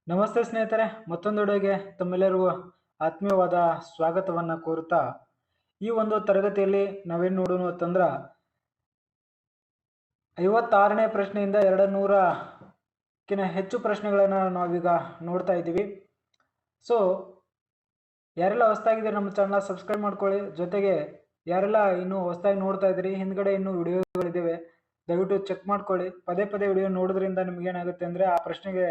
ನಮಸ್ತೆ ಸ್ನೇಹಿತರೆ, ಮತ್ತೊಂದು ವಿಡಿಯೋಗೆ ತಮ್ಮೆಲ್ಲರಿಗೂ ಆತ್ಮೀಯವಾದ ಸ್ವಾಗತವನ್ನ ಕೋರುತ್ತಾ ಈ ಒಂದು ತರಗತಿಯಲ್ಲಿ ನಾವೇನು ನೋಡೋಣ ಅಂತಂದ್ರ 56ನೇ ಪ್ರಶ್ನೆಯಿಂದ 200ಕ್ಕಿಂತ ಹೆಚ್ಚು ಪ್ರಶ್ನೆಗಳನ್ನ ನಾವೀಗ ನೋಡ್ತಾ ಇದ್ದೀವಿ. ಸೊ ಯಾರೆಲ್ಲ ಹೊಸದಾಗಿದ್ದೀರಿ ನಮ್ಮ ಚಾನಲ್ ಸಬ್ಸ್ಕ್ರೈಬ್ ಮಾಡ್ಕೊಳ್ಳಿ. ಜೊತೆಗೆ ಯಾರೆಲ್ಲ ಇನ್ನೂ ಹೊಸದಾಗಿ ನೋಡ್ತಾ ಇದ್ದೀರಿ, ಹಿಂದ್ಗಡೆ ಇನ್ನೂ ವಿಡಿಯೋಗಳಿದ್ದಾವೆ, ದಯವಿಟ್ಟು ಚೆಕ್ ಮಾಡ್ಕೊಳ್ಳಿ. ಪದೇ ಪದೇ ವಿಡಿಯೋ ನೋಡೋದ್ರಿಂದ ನಿಮ್ಗೆ ಏನಾಗುತ್ತೆ ಅಂದ್ರೆ ಆ ಪ್ರಶ್ನೆಗೆ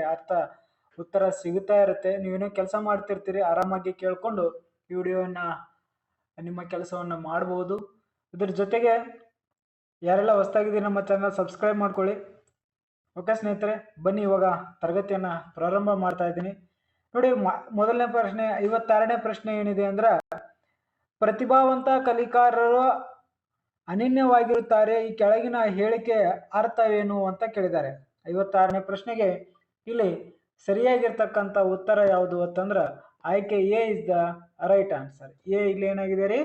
ಉತ್ತರ ಸಿಗುತ್ತಾ ಇರುತ್ತೆ. ನೀವೇನೋ ಕೆಲಸ ಮಾಡ್ತಿರ್ತೀರಿ, ಆರಾಮಾಗಿ ಕೇಳ್ಕೊಂಡು ಈ ವಿಡಿಯೋನ ನಿಮ್ಮ ಕೆಲಸವನ್ನ ಮಾಡಬಹುದು. ಇದ್ರ ಜೊತೆಗೆ ಯಾರೆಲ್ಲ ಹೊಸದಾಗಿದ್ದೀರಿ ನಮ್ಮ ಚಾನಲ್ ಸಬ್ಸ್ಕ್ರೈಬ್ ಮಾಡ್ಕೊಳ್ಳಿ. ಓಕೆ ಸ್ನೇಹಿತರೆ, ಬನ್ನಿ ಇವಾಗ ತರಗತಿಯನ್ನ ಪ್ರಾರಂಭ ಮಾಡ್ತಾ ಇದ್ದೀನಿ. ನೋಡಿ, ಮೊದಲನೇ ಪ್ರಶ್ನೆ 56ನೇ ಪ್ರಶ್ನೆ ಏನಿದೆ ಅಂದ್ರೆ, ಪ್ರತಿಭಾವಂತ ಕಲಿಕಾರರು ಅನನ್ಯವಾಗಿರುತ್ತಾರೆ, ಈ ಕೆಳಗಿನ ಹೇಳಿಕೆ ಅರ್ಥವೇನು ಅಂತ ಕೇಳಿದ್ದಾರೆ. 56ನೇ ಪ್ರಶ್ನೆಗೆ ಇಲ್ಲಿ ಸರಿಯಾಗಿರ್ತಕ್ಕಂಥ ಉತ್ತರ ಯಾವುದು ಅಂತಂದ್ರ ಆಯ್ಕೆ A is the right answer. A ಇಲ್ಲಿ ಏನಾಗಿದೆ ರೀ,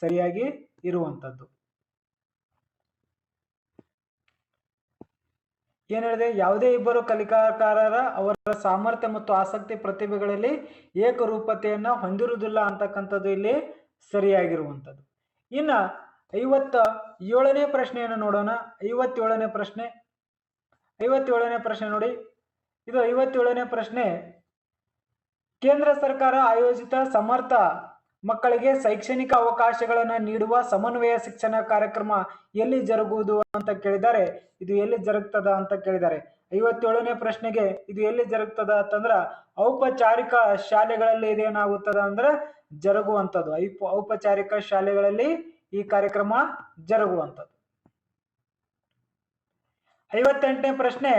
ಸರಿಯಾಗಿ ಇರುವಂತದ್ದು. ಏನ್ ಹೇಳಿದೆ, ಯಾವುದೇ ಇಬ್ಬರು ಕಲಿಕಾಕಾರರ ಅವರ ಸಾಮರ್ಥ್ಯ ಮತ್ತು ಆಸಕ್ತಿ ಪ್ರತಿಭೆಗಳಲ್ಲಿ ಏಕರೂಪತೆಯನ್ನ ಹೊಂದಿರುವುದಿಲ್ಲ ಅಂತಕ್ಕಂಥದ್ದು ಇಲ್ಲಿ ಸರಿಯಾಗಿರುವಂಥದ್ದು. ಇನ್ನ 57ನೇ ಪ್ರಶ್ನೆಯನ್ನು ನೋಡೋಣ. 57ನೇ ಪ್ರಶ್ನೆ ನೋಡಿ, ಇದು 57ನೇ ಪ್ರಶ್ನೆ. ಕೇಂದ್ರ ಸರ್ಕಾರ ಆಯೋಜಿತ ಸಮರ್ಥ ಮಕ್ಕಳಿಗೆ ಶೈಕ್ಷಣಿಕ ಅವಕಾಶಗಳನ್ನು ನೀಡುವ ಸಮನ್ವಯ ಶಿಕ್ಷಣ ಕಾರ್ಯಕ್ರಮ ಎಲ್ಲಿ ಜರುಗುವುದು ಅಂತ ಕೇಳಿದ್ದಾರೆ. ಇದು ಎಲ್ಲಿ ಜರುಗ್ತದ ಅಂತ ಕೇಳಿದ್ದಾರೆ. 57ನೇ ಪ್ರಶ್ನೆಗೆ ಇದು ಎಲ್ಲಿ ಜರುಗ್ತದ ಅಂತಂದ್ರ ಔಪಚಾರಿಕ ಶಾಲೆಗಳಲ್ಲಿ ಇದೇನಾಗುತ್ತದ ಅಂದ್ರೆ ಜರುಗುವಂಥದ್ದು. ಔಪಚಾರಿಕ ಶಾಲೆಗಳಲ್ಲಿ ಈ ಕಾರ್ಯಕ್ರಮ ಜರುಗುವಂಥದ್ದು. 58ನೇ ಪ್ರಶ್ನೆ,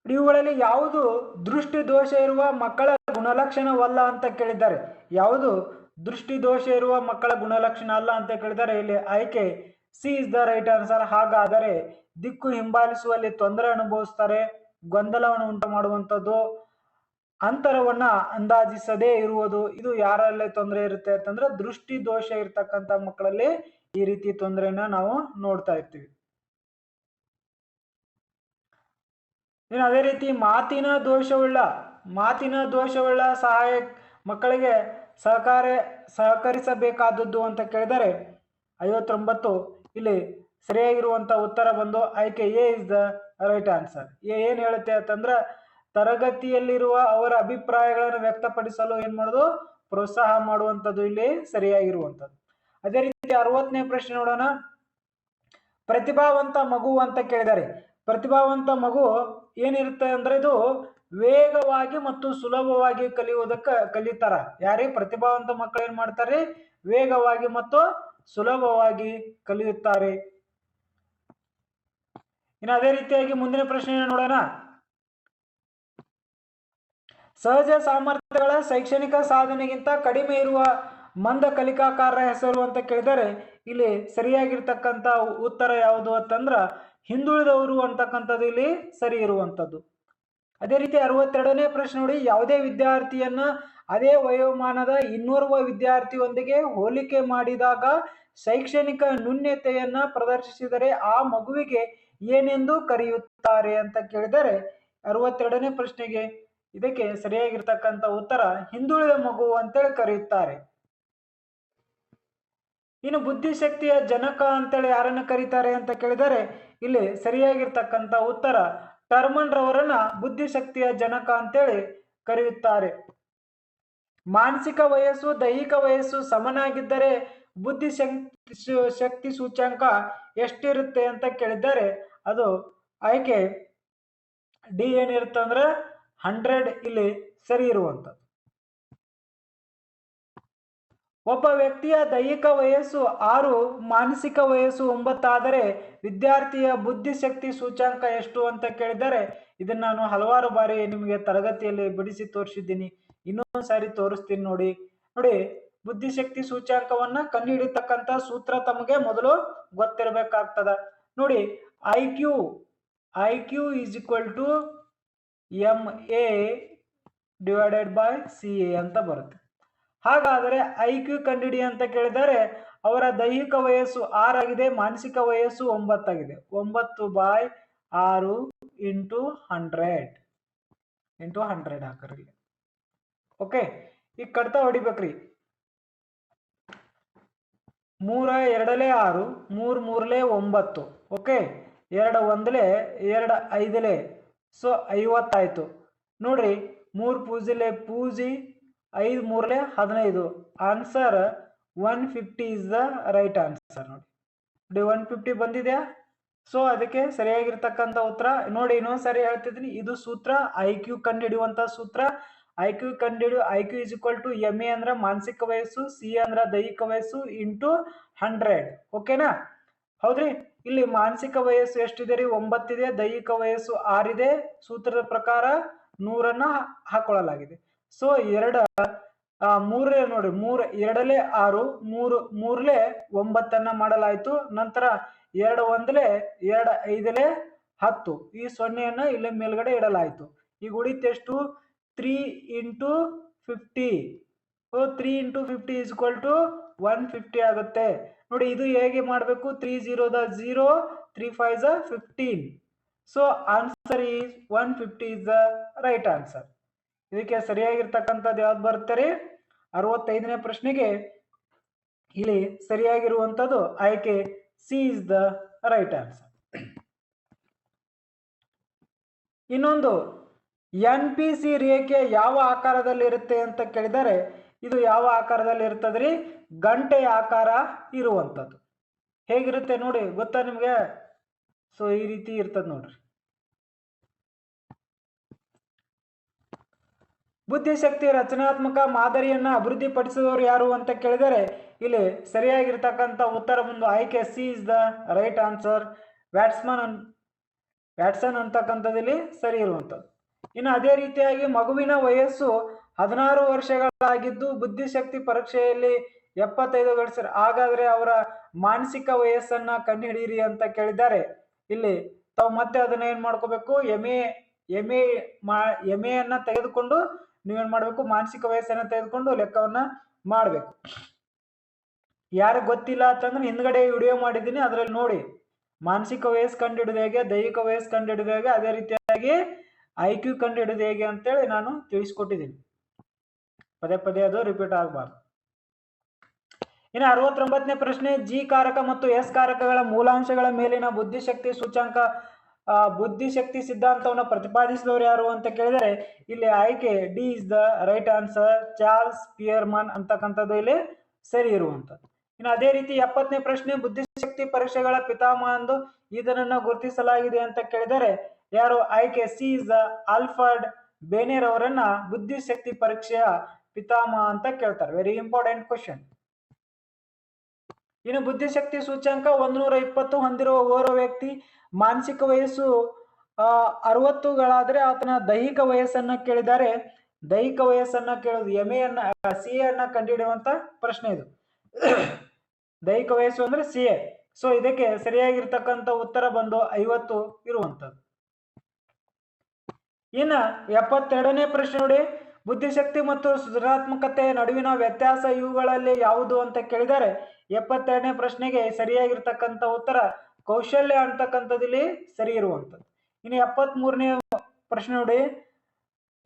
ಇವುಗಳಲ್ಲಿ ಯಾವುದು ದೃಷ್ಟಿ ದೋಷ ಇರುವ ಮಕ್ಕಳ ಗುಣಲಕ್ಷಣವಲ್ಲ ಅಂತ ಕೇಳಿದ್ದಾರೆ. ಯಾವುದು ದೃಷ್ಟಿ ದೋಷ ಇರುವ ಮಕ್ಕಳ ಗುಣಲಕ್ಷಣ ಅಲ್ಲ ಅಂತ ಕೇಳಿದ್ದಾರೆ. ಇಲ್ಲಿ ಆಯ್ಕೆ C is the right answer. ಹಾಗಾದರೆ ದಿಕ್ಕು ಹಿಂಬಾಲಿಸುವಲ್ಲಿ ತೊಂದರೆ ಅನುಭವಿಸ್ತಾರೆ, ಗೊಂದಲವನ್ನು ಉಂಟು ಮಾಡುವಂಥದ್ದು, ಅಂತರವನ್ನ ಅಂದಾಜಿಸದೇ ಇರುವುದು, ಇದು ಯಾರಲ್ಲಿ ತೊಂದರೆ ಇರುತ್ತೆ ಅಂತಂದ್ರೆ ದೃಷ್ಟಿ ದೋಷ ಇರ್ತಕ್ಕಂಥ ಮಕ್ಕಳಲ್ಲಿ ಈ ರೀತಿ ತೊಂದರೆಯನ್ನ ನಾವು ನೋಡ್ತಾ ಇರ್ತೀವಿ. ಇನ್ನು ಅದೇ ರೀತಿ ಮಾತಿನ ದೋಷವುಳ್ಳ ಮಕ್ಕಳಿಗೆ ಸಹಕರಿಸಬೇಕಾದದ್ದು ಅಂತ ಕೇಳಿದರೆ 59 ಇಲ್ಲಿ ಸರಿಯಾಗಿರುವಂತ ಉತ್ತರ ಬಂದು ಆಯ್ಕೆ A is the right answer. ಏನ್ ಹೇಳುತ್ತೆ ಅಂತಂದ್ರೆ ತರಗತಿಯಲ್ಲಿರುವ ಅವರ ಅಭಿಪ್ರಾಯಗಳನ್ನು ವ್ಯಕ್ತಪಡಿಸಲು ಏನ್ ಮಾಡೋದು, ಪ್ರೋತ್ಸಾಹ ಮಾಡುವಂಥದ್ದು ಇಲ್ಲಿ ಸರಿಯಾಗಿರುವಂಥದ್ದು. ಅದೇ ರೀತಿ 60ನೇ ಪ್ರಶ್ನೆ ನೋಡೋಣ. ಪ್ರತಿಭಾವಂತ ಮಗು ಅಂತ ಕೇಳಿದ್ದಾರೆ. ಪ್ರತಿಭಾವಂತ ಮಗು ಏನಿರುತ್ತೆ ಅಂದ್ರೆ ಇದು ವೇಗವಾಗಿ ಮತ್ತು ಸುಲಭವಾಗಿ ಕಲಿತಾರ. ಯಾರೇ ಪ್ರತಿಭಾವಂತ ಮಕ್ಕಳು ಏನ್ ಮಾಡ್ತಾರೆ, ವೇಗವಾಗಿ ಮತ್ತು ಸುಲಭವಾಗಿ ಕಲಿಯುತ್ತಾರೆ. ಇನ್ನು ಅದೇ ರೀತಿಯಾಗಿ ಮುಂದಿನ ಪ್ರಶ್ನೆ ನೋಡೋಣ. ಸಹಜ ಸಾಮರ್ಥ್ಯಗಳ ಶೈಕ್ಷಣಿಕ ಸಾಧನೆಗಿಂತ ಕಡಿಮೆ ಇರುವ ಮಂದ ಕಲಿಕಾಕಾರರ ಹೆಸರು ಅಂತ ಕೇಳಿದರೆ ಇಲ್ಲಿ ಸರಿಯಾಗಿರ್ತಕ್ಕಂಥ ಉತ್ತರ ಯಾವುದು ಅಂತಂದ್ರ ಹಿಂದುಳಿದವರು ಅಂತಕ್ಕಂಥದ್ದು ಇಲ್ಲಿ ಸರಿ ಇರುವಂಥದ್ದು. ಅದೇ ರೀತಿ 62ನೇ ಪ್ರಶ್ನೆ ನೋಡಿ, ಯಾವುದೇ ವಿದ್ಯಾರ್ಥಿಯನ್ನ ಅದೇ ವಯೋಮಾನದ ಇನ್ನೋರ್ವ ವಿದ್ಯಾರ್ಥಿಯೊಂದಿಗೆ ಹೋಲಿಕೆ ಮಾಡಿದಾಗ ಶೈಕ್ಷಣಿಕ ನ್ಯೂನ್ಯತೆಯನ್ನ ಪ್ರದರ್ಶಿಸಿದರೆ ಆ ಮಗುವಿಗೆ ಏನೆಂದು ಕರೆಯುತ್ತಾರೆ ಅಂತ ಕೇಳಿದರೆ 62ನೇ ಪ್ರಶ್ನೆಗೆ ಇದಕ್ಕೆ ಸರಿಯಾಗಿರ್ತಕ್ಕಂಥ ಉತ್ತರ ಹಿಂದುಳಿದ ಮಗು ಅಂತೇಳಿ ಕರೆಯುತ್ತಾರೆ. ಇನ್ನು ಬುದ್ಧಿಶಕ್ತಿಯ ಜನಕ ಅಂತೇಳಿ ಯಾರನ್ನ ಕರೀತಾರೆ ಅಂತ ಕೇಳಿದರೆ ಇಲ್ಲಿ ಸರಿಯಾಗಿರ್ತಕ್ಕಂಥ ಉತ್ತರ ಟರ್ಮನ್ ರವರನ್ನ ಬುದ್ಧಿಶಕ್ತಿಯ ಜನಕ ಅಂತೇಳಿ ಕರೆಯುತ್ತಾರೆ. ಮಾನಸಿಕ ವಯಸ್ಸು ದೈಹಿಕ ವಯಸ್ಸು ಸಮನಾಗಿದ್ದರೆ ಶಕ್ತಿ ಸೂಚ್ಯಂಕ ಎಷ್ಟಿರುತ್ತೆ ಅಂತ ಕೇಳಿದ್ದಾರೆ. ಅದು ಆಯ್ಕೆ ಡಿ ಏನಿರುತ್ತೆ ಅಂದ್ರೆ 100 ಇಲ್ಲಿ ಸರಿ ಇರುವಂಥದ್ದು. ಒಬ್ಬ ವ್ಯಕ್ತಿಯ ದೈಹಿಕ ವಯಸ್ಸು 6, ಮಾನಸಿಕ ವಯಸ್ಸು 9 ಆದರೆ ವಿದ್ಯಾರ್ಥಿಯ ಬುದ್ಧಿಶಕ್ತಿ ಸೂಚ್ಯಂಕ ಎಷ್ಟು ಅಂತ ಕೇಳಿದರೆ ಇದನ್ನ ನಾನು ಹಲವಾರು ಬಾರಿ ನಿಮಗೆ ತರಗತಿಯಲ್ಲಿ ಬಿಡಿಸಿ ತೋರಿಸಿದ್ದೀನಿ. ಇನ್ನೊಂದು ಸಾರಿ ತೋರಿಸ್ತೀನಿ ನೋಡಿ. ಬುದ್ಧಿಶಕ್ತಿ ಸೂಚ್ಯಂಕವನ್ನ ಕಂಡುಹಿಡಿತಕ್ಕಂಥ ಸೂತ್ರ ತಮಗೆ ಮೊದಲು ಗೊತ್ತಿರಬೇಕಾಗ್ತದ. ನೋಡಿ, IQ is equal to MA divided by CA ಅಂತ ಬರುತ್ತೆ. ಹಾಗಾದರೆ IQ ಕಂಡುಹಿಡಿ ಅಂತ ಕೇಳಿದರೆ ಅವರ ದೈಹಿಕ ವಯಸ್ಸು 6 ಆಗಿದೆ, ಮಾನಸಿಕ ವಯಸ್ಸು 9 ಆಗಿದೆ. 9/6 ಇಂಟು 100 ಹಾಕ್ರಿ. ಓಕೆ, ಈಗ ಕಡ್ತಾ ಹೊಡಿಬೇಕ್ರಿ. 3 2 6, 3 3 9. ಓಕೆ, 2 1 2 5, ಸೊ 50 ಆಯ್ತು. ನೋಡ್ರಿ, 3 ಪೂಜಿಲೆ ಪೂಜಿ, 5 3 15. Answer 150 is the right answer. ನೋಡಿ 150 ಬಂದಿದೆಯಾ? ಸೊ ಅದಕ್ಕೆ ಸರಿಯಾಗಿರ್ತಕ್ಕಂಥ ಉತ್ತರ ನೋಡಿ, ಇನ್ನೊಂದ್ಸರಿ ಹೇಳ್ತಿದ್ದೀನಿ. ಇದು ಸೂತ್ರ IQ ಕಂಡು ಹಿಡಿಯುವಂತ ಸೂತ್ರ. IQ is equal to MA ಅಂದ್ರೆ ಮಾನಸಿಕ ವಯಸ್ಸು, CA ಅಂದ್ರೆ ದೈಹಿಕ ವಯಸ್ಸು ಇಂಟು 100. ಓಕೆನಾ? ಹೌದ್ರಿ, ಇಲ್ಲಿ ಮಾನಸಿಕ ವಯಸ್ಸು ಎಷ್ಟಿದೆ ರೀ? 9 ಇದೆ. ದೈಹಿಕ ವಯಸ್ಸು 6 ಇದೆ. ಸೂತ್ರದ ಪ್ರಕಾರ 100 ಹಾಕೊಳ್ಳಲಾಗಿದೆ. ಸೊ 3 ನೋಡಿ, 3 2 6, 3 3 9 ಮಾಡಲಾಯ್ತು. ನಂತರ 2 1 2 5 10. ಈ 0 ಇಲ್ಲೇ ಮೇಲ್ಗಡೆ ಇಡಲಾಯ್ತು. ಈಗ ಉಳಿತೆಷ್ಟು? 3 into 50. 3 into 50 is equal to 150 ಆಗುತ್ತೆ. ನೋಡಿ, ಇದು ಹೇಗೆ ಮಾಡಬೇಕು? 3 0 0, 3 5 15. So answer is 150 is the right answer. ಇದಕ್ಕೆ ಸರಿಯಾಗಿರ್ತಕ್ಕಂಥದ್ದು ಯಾವ್ದು ಬರುತ್ತೆ ರೀ? 65ನೇ ಪ್ರಶ್ನೆಗೆ ಇಲ್ಲಿ ಸರಿಯಾಗಿರುವಂಥದ್ದು ಆಯ್ಕೆ C is the right answer. ಇನ್ನೊಂದು, NPC ರೇಖೆ ಯಾವ ಆಕಾರದಲ್ಲಿ ಇರುತ್ತೆ ಅಂತ ಕೇಳಿದರೆ, ಇದು ಯಾವ ಆಕಾರದಲ್ಲಿ ಇರ್ತದ್ರಿ? ಗಂಟೆಯ ಆಕಾರ ಇರುವಂಥದ್ದು. ಹೇಗಿರುತ್ತೆ ನೋಡಿ, ಗೊತ್ತಾ ನಿಮ್ಗೆ? ಸೊ ಈ ರೀತಿ ಇರ್ತದೆ ನೋಡ್ರಿ. ಬುದ್ಧಿಶಕ್ತಿ ರಚನಾತ್ಮಕ ಮಾದರಿಯನ್ನ ಅಭಿವೃದ್ಧಿಪಡಿಸಿದವರು ಯಾರು ಅಂತ ಕೇಳಿದರೆ, ಇಲ್ಲಿ ಸರಿಯಾಗಿರ್ತಕ್ಕಂಥ ಉತ್ತರ ಬಂದು ಆಯ್ಕೆ C is the right answer. Watson ಅಂತಕ್ಕಂಥದ್ದಲ್ಲಿ ಸರಿ ಇರುವಂಥದ್ದು. ಇನ್ನು ಅದೇ ರೀತಿಯಾಗಿ ಮಗುವಿನ ವಯಸ್ಸು 16 ವರ್ಷಗಳಾಗಿದ್ದು ಬುದ್ಧಿಶಕ್ತಿ ಪರೀಕ್ಷೆಯಲ್ಲಿ 75 ಗಳಿಸ್ತಾರೆ. ಹಾಗಾದ್ರೆ ಅವರ ಮಾನಸಿಕ ವಯಸ್ಸನ್ನ ಕಂಡುಹಿಡಿಯಿರಿ ಅಂತ ಕೇಳಿದ್ದಾರೆ. ಇಲ್ಲಿ ತಾವು ಮತ್ತೆ ಅದನ್ನ ಏನ್ ಮಾಡ್ಕೋಬೇಕು? ಎಮ್ ಎ ಅನ್ನ ತೆಗೆದುಕೊಂಡು ನೀವೇನ್ ಮಾಡ್ಬೇಕು? ಮಾನಸಿಕ ವಯಸ್ಸನ್ನ ತೆಗೆದುಕೊಂಡು ಲೆಕ್ಕವನ್ನ ಮಾಡ್ಬೇಕು. ಯಾರು ಗೊತ್ತಿಲ್ಲ ಅಂತಂದ್ರೆ ಹಿಂದ್ಗಡೆ ವಿಡಿಯೋ ಮಾಡಿದ್ದೀನಿ, ಅದ್ರಲ್ಲಿ ನೋಡಿ. ಮಾನಸಿಕ ವಯಸ್ಸು ಕಂಡುಹಿಡಿದು ಹೇಗೆ, ದೈಹಿಕ ವಯಸ್ಸು ಕಂಡುಹಿಡಿದು ಹೇಗೆ, ಅದೇ ರೀತಿಯಾಗಿ IQ ಕಂಡುಹಿಡಿದು ಹೇಗೆ ಅಂತೇಳಿ ನಾನು ತಿಳಿಸ್ಕೊಟ್ಟಿದ್ದೀನಿ. ಪದೇ ಪದೇ ಅದು ರಿಪೀಟ್ ಆಗಬಾರ್ದು. ಇನ್ನು 69ನೇ ಪ್ರಶ್ನೆ, ಜಿ ಕಾರಕ ಮತ್ತು ಎಸ್ ಕಾರಕಗಳ ಮೂಲಾಂಶಗಳ ಮೇಲಿನ ಬುದ್ಧಿಶಕ್ತಿ ಸೂಚ್ಯಂಕ ಬುದ್ಧಿಶಕ್ತಿ ಸಿದ್ಧಾಂತವನ್ನು ಪ್ರತಿಪಾದಿಸಿದವರು ಯಾರು ಅಂತ ಕೇಳಿದರೆ, ಇಲ್ಲಿ ಆಯ್ಕೆ D is the right answer. Charles Spearman ಅಂತಕ್ಕಂಥದ್ದು ಇಲ್ಲಿ ಸರಿ ಇರುವಂಥದ್ದು. ಇನ್ನು ಅದೇ ರೀತಿ 70ನೇ ಪ್ರಶ್ನೆ, ಬುದ್ಧಿಶಕ್ತಿ ಪರೀಕ್ಷೆಗಳ ಪಿತಾಮಹ ಎಂದು ಇದನ್ನ ಗುರುತಿಸಲಾಗಿದೆ ಅಂತ ಕೇಳಿದರೆ ಯಾರು? ಆಯ್ಕೆ ಸಿ ಇಸ್ ದ ಆಲ್ಫರ್ಡ್ ಬೇನೆರ್ ಅವರನ್ನ ಬುದ್ಧಿಶಕ್ತಿ ಪರೀಕ್ಷೆಯ ಪಿತಾಮಹ ಅಂತ ಕೇಳ್ತಾರೆ. Very important question. ಇನ್ನು ಬುದ್ಧಿಶಕ್ತಿ ಸೂಚ್ಯಂಕ 120 ಹೊಂದಿರುವ ಓರ್ವ ವ್ಯಕ್ತಿ ಮಾನಸಿಕ ವಯಸ್ಸು 60ಗಳಾದ್ರೆ ಆತನ ದೈಹಿಕ ವಯಸ್ಸನ್ನ ಕೇಳಿದ್ದಾರೆ. ದೈಹಿಕ ವಯಸ್ಸನ್ನ ಕೇಳೋದು MA ಅನ್ನ CA ಅನ್ನ ಕಂಡುಹಿಡಿಯುವಂತ ಪ್ರಶ್ನೆ ಇದು. ದೈಹಿಕ ವಯಸ್ಸು ಅಂದ್ರೆ CA. ಸೊ ಇದಕ್ಕೆ ಸರಿಯಾಗಿರ್ತಕ್ಕಂಥ ಉತ್ತರ ಬಂದು 50 ಇರುವಂತದ್ದು. ಇನ್ನ 72ನೇ ಪ್ರಶ್ನೆ ನೋಡಿ, ಬುದ್ಧಿಶಕ್ತಿ ಮತ್ತು ಸೃಜನಾತ್ಮಕತೆ ನಡುವಿನ ವ್ಯತ್ಯಾಸ ಇವುಗಳಲ್ಲಿ ಯಾವುದು ಅಂತ ಕೇಳಿದರೆ 72ನೇ ಪ್ರಶ್ನೆಗೆ ಸರಿಯಾಗಿರ್ತಕ್ಕಂಥ ಉತ್ತರ ಕೌಶಲ್ಯ ಅಂತಕ್ಕಂಥದ್ದಲ್ಲಿ ಸರಿ ಇರುವಂಥದ್ದು. ಇನ್ನು 73ನೇ ಪ್ರಶ್ನೆ ನೋಡಿ,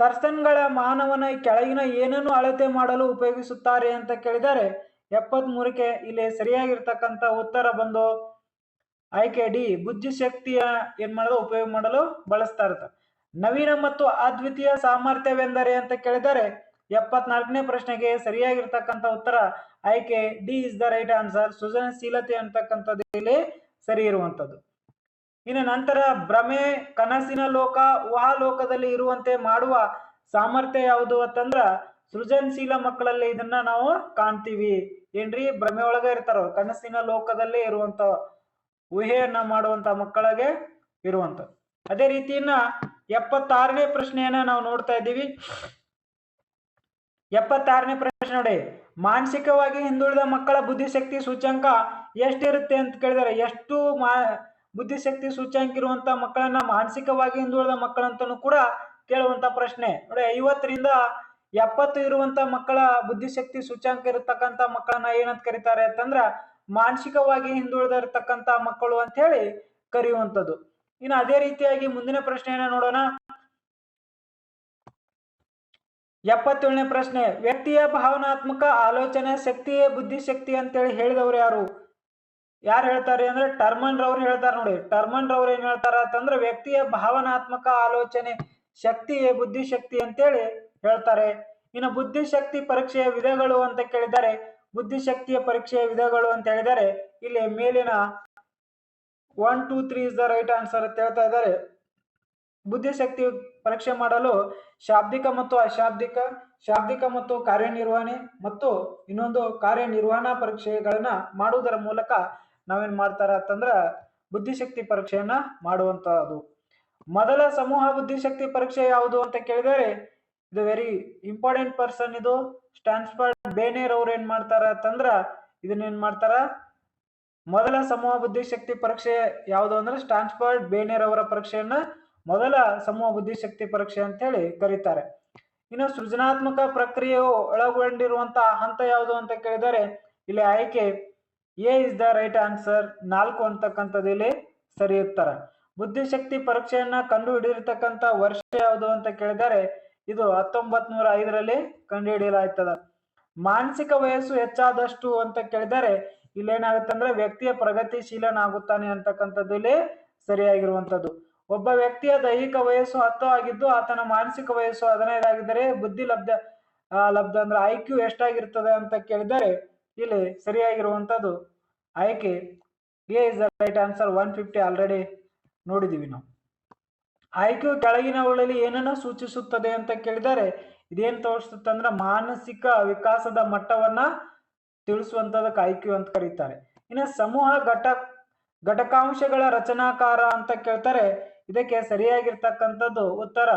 ಥರ್ಸನ್ಗಳ ಮಾನವನ ಕೆಳಗಿನ ಏನನ್ನು ಅಳತೆ ಮಾಡಲು ಉಪಯೋಗಿಸುತ್ತಾರೆ ಅಂತ ಕೇಳಿದರೆ 73ಕ್ಕೆ ಇಲ್ಲಿ ಸರಿಯಾಗಿರ್ತಕ್ಕಂಥ ಉತ್ತರ ಬಂದು ಆಯ್ಕೆ ಡಿ, ಬುದ್ಧಿಶಕ್ತಿಯ ಏನ್ ಮಾಡೋದು ಉಪಯೋಗ ಮಾಡಲು ಬಳಸ್ತಾ ಇರ್ತಾರೆ. ನವೀನ ಮತ್ತು ಅದ್ವಿತೀಯ ಸಾಮರ್ಥ್ಯವೆಂದರೆ ಅಂತ ಕೇಳಿದರೆ 74ನೇ ಪ್ರಶ್ನೆಗೆ ಸರಿಯಾಗಿರ್ತಕ್ಕಂಥ ಉತ್ತರ ಆಯ್ಕೆ D is the right answer. ಸೃಜನಶೀಲತೆ ಅಂತಕ್ಕಂಥದ್ದು ಇಲ್ಲಿ ಸರಿ ಇರುವಂಥದ್ದು. ಇನ್ನು ನಂತರ ಭ್ರಮೆ, ಕನಸಿನ ಲೋಕ, ಊಹಾಲೋಕದಲ್ಲಿ ಇರುವಂತೆ ಮಾಡುವ ಸಾಮರ್ಥ್ಯ ಯಾವುದು ಅಂತಂದ್ರ ಸೃಜನಶೀಲ ಮಕ್ಕಳಲ್ಲಿ ಇದನ್ನ ನಾವು ಕಾಣ್ತೀವಿ. ಏನ್ರಿ? ಭ್ರಮೆ ಒಳಗೆ ಇರ್ತಾರ, ಕನಸಿನ ಲೋಕದಲ್ಲೇ ಇರುವಂತ ಊಹೆಯನ್ನ ಮಾಡುವಂತ ಮಕ್ಕಳಿಗೆ ಇರುವಂತದ್ದು. ಅದೇ ರೀತಿಯನ್ನ 76ನೇ ಪ್ರಶ್ನೆಯನ್ನ ನಾವು ನೋಡ್ತಾ ಇದ್ದೀವಿ. 76ನೇ ಪ್ರಶ್ನೆ ನೋಡಿ, ಮಾನಸಿಕವಾಗಿ ಹಿಂದುಳಿದ ಮಕ್ಕಳ ಬುದ್ಧಿಶಕ್ತಿ ಸೂಚ್ಯಂಕ ಎಷ್ಟಿರುತ್ತೆ ಅಂತ ಕೇಳಿದರೆ, ಎಷ್ಟು ಬುದ್ಧಿಶಕ್ತಿ ಸೂಚ್ಯಂಕ ಇರುವಂತ ಮಕ್ಕಳನ್ನ ಮಾನಸಿಕವಾಗಿ ಹಿಂದುಳಿದ ಮಕ್ಕಳಂತನೂ ಕೂಡ ಕೇಳುವಂತ ಪ್ರಶ್ನೆ ನೋಡಿ. 50ರಿಂದ 70 ಇರುವಂತ ಮಕ್ಕಳ ಬುದ್ಧಿಶಕ್ತಿ ಸೂಚ್ಯಂಕ ಇರತಕ್ಕಂತ ಮಕ್ಕಳನ್ನ ಏನಂತ ಕರೀತಾರೆ ಅಂತಂದ್ರ ಮಾನಸಿಕವಾಗಿ ಹಿಂದುಳಿದ ಇರತಕ್ಕಂತ ಮಕ್ಕಳು ಅಂತ ಹೇಳಿ ಕರೆಯುವಂಥದ್ದು. ಇನ್ನು ಅದೇ ರೀತಿಯಾಗಿ ಮುಂದಿನ ಪ್ರಶ್ನೆಯನ್ನ ನೋಡೋಣ. 77ನೇ ಪ್ರಶ್ನೆ, ವ್ಯಕ್ತಿಯ ಭಾವನಾತ್ಮಕ ಆಲೋಚನೆ ಶಕ್ತಿಯೇ ಬುದ್ಧಿಶಕ್ತಿ ಅಂತೇಳಿ ಹೇಳಿದವರು ಯಾರು? ಯಾರು ಹೇಳ್ತಾರೆ ಅಂದ್ರೆ ಟರ್ಮನ್ ರವ್ರು ಹೇಳ್ತಾರೆ ನೋಡಿ. ಟರ್ಮನ್ ರವ್ರು ಏನ್ ಹೇಳ್ತಾರ ಅಂತಂದ್ರೆ ವ್ಯಕ್ತಿಯ ಭಾವನಾತ್ಮಕ ಆಲೋಚನೆ ಶಕ್ತಿಯೇ ಬುದ್ಧಿಶಕ್ತಿ ಅಂತೇಳಿ ಹೇಳ್ತಾರೆ. ಇನ್ನು ಬುದ್ಧಿಶಕ್ತಿ ಪರೀಕ್ಷೆಯ ವಿಧಗಳು ಅಂತ ಕೇಳಿದರೆ, ಬುದ್ಧಿಶಕ್ತಿಯ ಪರೀಕ್ಷೆಯ ವಿಧಗಳು ಅಂತ ಹೇಳಿದರೆ ಇಲ್ಲಿ ಮೇಲಿನ 1 2 3 ಇಸ್ ದ ರೈಟ್ ಆನ್ಸರ್ ಅಂತ ಹೇಳ್ತಾ ಇದ್ದಾರೆ. ಬುದ್ಧಿಶಕ್ತಿ ಪರೀಕ್ಷೆ ಮಾಡಲು ಶಾಬ್ದಿಕ ಮತ್ತು ಅಶಾಬ್ದಿಕ, ಶಾಬ್ದಿಕ ಮತ್ತು ಕಾರ್ಯನಿರ್ವಹಣೆ ಮತ್ತು ಇನ್ನೊಂದು ಕಾರ್ಯನಿರ್ವಹಣಾ ಪರೀಕ್ಷೆಗಳನ್ನ ಮಾಡುವುದರ ಮೂಲಕ ನಾವೇನ್ ಮಾಡ್ತಾರ ಅಂತಂದ್ರ ಬುದ್ಧಿಶಕ್ತಿ ಪರೀಕ್ಷೆಯನ್ನ ಮಾಡುವಂತಹದ್ದು. ಮೊದಲ ಸಮೂಹ ಬುದ್ಧಿಶಕ್ತಿ ಪರೀಕ್ಷೆ ಯಾವುದು ಅಂತ ಕೇಳಿದರೆ ಇದು ವೆರಿ ಇಂಪಾರ್ಟೆಂಟ್ ಪರ್ಸನ್. ಇದು ಸ್ಟ್ಯಾನ್ಫರ್ಡ್ ಬೇನೆರ್ ಅವ್ರು ಏನ್ ಮಾಡ್ತಾರ ಅಂತಂದ್ರ ಇದನ್ನೇನ್ ಮಾಡ್ತಾರ, ಮೊದಲ ಸಮೂಹ ಬುದ್ಧಿಶಕ್ತಿ ಪರೀಕ್ಷೆ ಯಾವುದು ಅಂದ್ರೆ ಸ್ಟ್ಯಾನ್ಫರ್ಡ್ ಬೇನೆರ್ ಅವರ ಪರೀಕ್ಷೆಯನ್ನ ಮೊದಲ ಸಮೂಹ ಬುದ್ಧಿಶಕ್ತಿ ಪರೀಕ್ಷೆ ಅಂತ ಹೇಳಿ ಕರೀತಾರೆ. ಇನ್ನು ಸೃಜನಾತ್ಮಕ ಪ್ರಕ್ರಿಯೆಯು ಒಳಗೊಂಡಿರುವಂತಹ ಹಂತ ಯಾವುದು ಅಂತ ಕೇಳಿದರೆ ಇಲ್ಲಿ ಆಯ್ಕೆ A is the right answer. 4 ಅಂತಕ್ಕಂಥದ್ದು ಇಲ್ಲಿ ಸರಿ ಉತ್ತರ. ಬುದ್ಧಿಶಕ್ತಿ ಪರೀಕ್ಷೆಯನ್ನ ಕಂಡು ಹಿಡಿದಿರ್ತಕ್ಕಂಥ ವರ್ಷ ಯಾವುದು ಅಂತ ಕೇಳಿದರೆ ಇದು 1905ರಲ್ಲಿ ಕಂಡು ಹಿಡಿಯಲಾಯ್ತದ. ಮಾನಸಿಕ ವಯಸ್ಸು ಹೆಚ್ಚಾದಷ್ಟು ಅಂತ ಕೇಳಿದರೆ ಇಲ್ಲೇನಾಗುತ್ತೆ ಅಂದ್ರೆ ವ್ಯಕ್ತಿಯ ಪ್ರಗತಿಶೀಲನಾಗುತ್ತಾನೆ ಅಂತಕ್ಕಂಥದ್ದು ಇಲ್ಲಿ ಸರಿಯಾಗಿರುವಂತದ್ದು. ಒಬ್ಬ ವ್ಯಕ್ತಿಯ ದೈಹಿಕ ವಯಸ್ಸು 10 ಆಗಿದ್ದು ಆತನ ಮಾನಸಿಕ ವಯಸ್ಸು 15 ಆಗಿದ್ದರೆ ಬುದ್ಧಿ ಲಬ್ಧ ಅಂದ್ರೆ IQ ಎಷ್ಟಾಗಿರ್ತದೆ ಅಂತ ಕೇಳಿದರೆ ಇಲ್ಲಿ ಸರಿಯಾಗಿರುವಂತದ್ದು ಆಯ್ಕೆ A is the right answer. 150 already ನೋಡಿದೀವಿ ನಾವು. IQ ಕೆಳಗಿನವುಗಳಲ್ಲಿ ಏನನ್ನ ಸೂಚಿಸುತ್ತದೆ ಅಂತ ಕೇಳಿದರೆ ಇದೇನ್ ತೋರಿಸುತ್ತೆ ಅಂದ್ರೆ ಮಾನಸಿಕ ವಿಕಾಸದ ಮಟ್ಟವನ್ನ ತಿಳಿಸುವಂತದಕ್ಕೆ IQ ಅಂತ ಕರೀತಾರೆ. ಇನ್ನು ಸಮೂಹ ಘಟಕಾಂಶಗಳ ರಚನಾಕಾರ ಅಂತ ಕೇಳ್ತಾರೆ. ಇದಕ್ಕೆ ಸರಿಯಾಗಿರ್ತಕ್ಕಂಥದ್ದು ಉತ್ತರ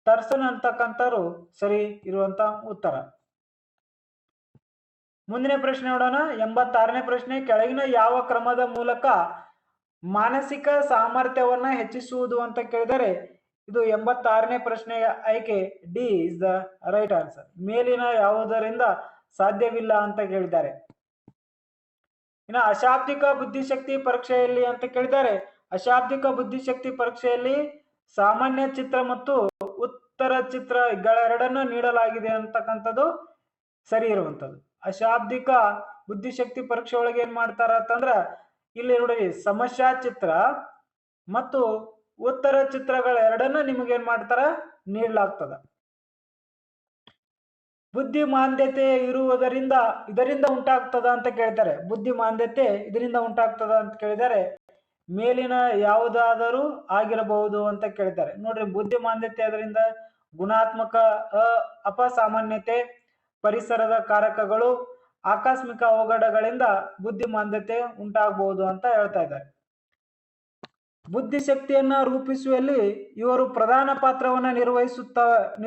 ತರ್ಸನ್ ಅಂತಕ್ಕಂಥವ್ರು ಸರಿ ಇರುವಂತ ಉತ್ತರ. ಮುಂದಿನ ಪ್ರಶ್ನೆ ನೋಡೋಣ. 86ನೇ ಪ್ರಶ್ನೆ, ಕೆಳಗಿನ ಯಾವ ಕ್ರಮದ ಮೂಲಕ ಮಾನಸಿಕ ಸಾಮರ್ಥ್ಯವನ್ನ ಹೆಚ್ಚಿಸುವುದು ಅಂತ ಕೇಳಿದರೆ ಇದು 86ನೇ ಪ್ರಶ್ನೆಯ ಆಯ್ಕೆ D is the right answer. ಮೇಲಿನ ಯಾವುದರಿಂದ ಸಾಧ್ಯವಿಲ್ಲ ಅಂತ ಕೇಳಿದ್ದಾರೆ. ಇನ್ನು ಅಶಾಬ್ದಿಕ ಬುದ್ಧಿಶಕ್ತಿ ಪರೀಕ್ಷೆಯಲ್ಲಿ ಅಂತ ಕೇಳಿದ್ದಾರೆ, ಅಶಾಬ್ದಿಕ ಬುದ್ಧಿಶಕ್ತಿ ಪರೀಕ್ಷೆಯಲ್ಲಿ ಸಾಮಾನ್ಯ ಚಿತ್ರ ಮತ್ತು ಉತ್ತರ ಚಿತ್ರಗಳೆರಡನ್ನು ನೀಡಲಾಗಿದೆ ಅಂತಕ್ಕಂಥದ್ದು ಸರಿ ಇರುವಂತದ್ದು. ಅಶಾಬ್ದಿಕ ಬುದ್ಧಿಶಕ್ತಿ ಪರೀಕ್ಷೆ ಒಳಗೆ ಏನ್ ಮಾಡ್ತಾರ ಅಂತಂದ್ರ ಇಲ್ಲಿ ನೋಡಿ ಸಮಸ್ಯಾ ಚಿತ್ರ ಮತ್ತು ಉತ್ತರ ಚಿತ್ರಗಳೆರಡನ್ನ ನಿಮಗೆ ಏನ್ ಮಾಡ್ತಾರ ನೀಡಲಾಗ್ತದ. ಬುದ್ಧಿಮಾಂದ್ಯತೆ ಇರುವುದರಿಂದ ಇದರಿಂದ ಉಂಟಾಗ್ತದ ಅಂತ ಕೇಳ್ತಾರೆ. ಬುದ್ಧಿಮಾಂದ್ಯತೆ ಇದರಿಂದ ಉಂಟಾಗ್ತದ ಅಂತ ಕೇಳಿದರೆ ಮೇಲಿನ ಯಾವುದಾದರೂ ಆಗಿರಬಹುದು ಅಂತ ಕೇಳ್ತಾರೆ. ನೋಡ್ರಿ ಬುದ್ಧಿಮಾಂದ್ಯತೆ ಅದರಿಂದ ಗುಣಾತ್ಮಕ ಅಪಸಾಮಾನ್ಯತೆ, ಪರಿಸರದ ಕಾರಕಗಳು, ಆಕಸ್ಮಿಕ ಅವಘಡಗಳಿಂದ ಬುದ್ಧಿಮಾಂದ್ಯತೆ ಉಂಟಾಗಬಹುದು ಅಂತ ಹೇಳ್ತಾ ಇದ್ದಾರೆ. ಬುದ್ಧಿಶಕ್ತಿಯನ್ನ ರೂಪಿಸುವಲ್ಲಿ ಇವರು ಪ್ರಧಾನ ಪಾತ್ರವನ್ನ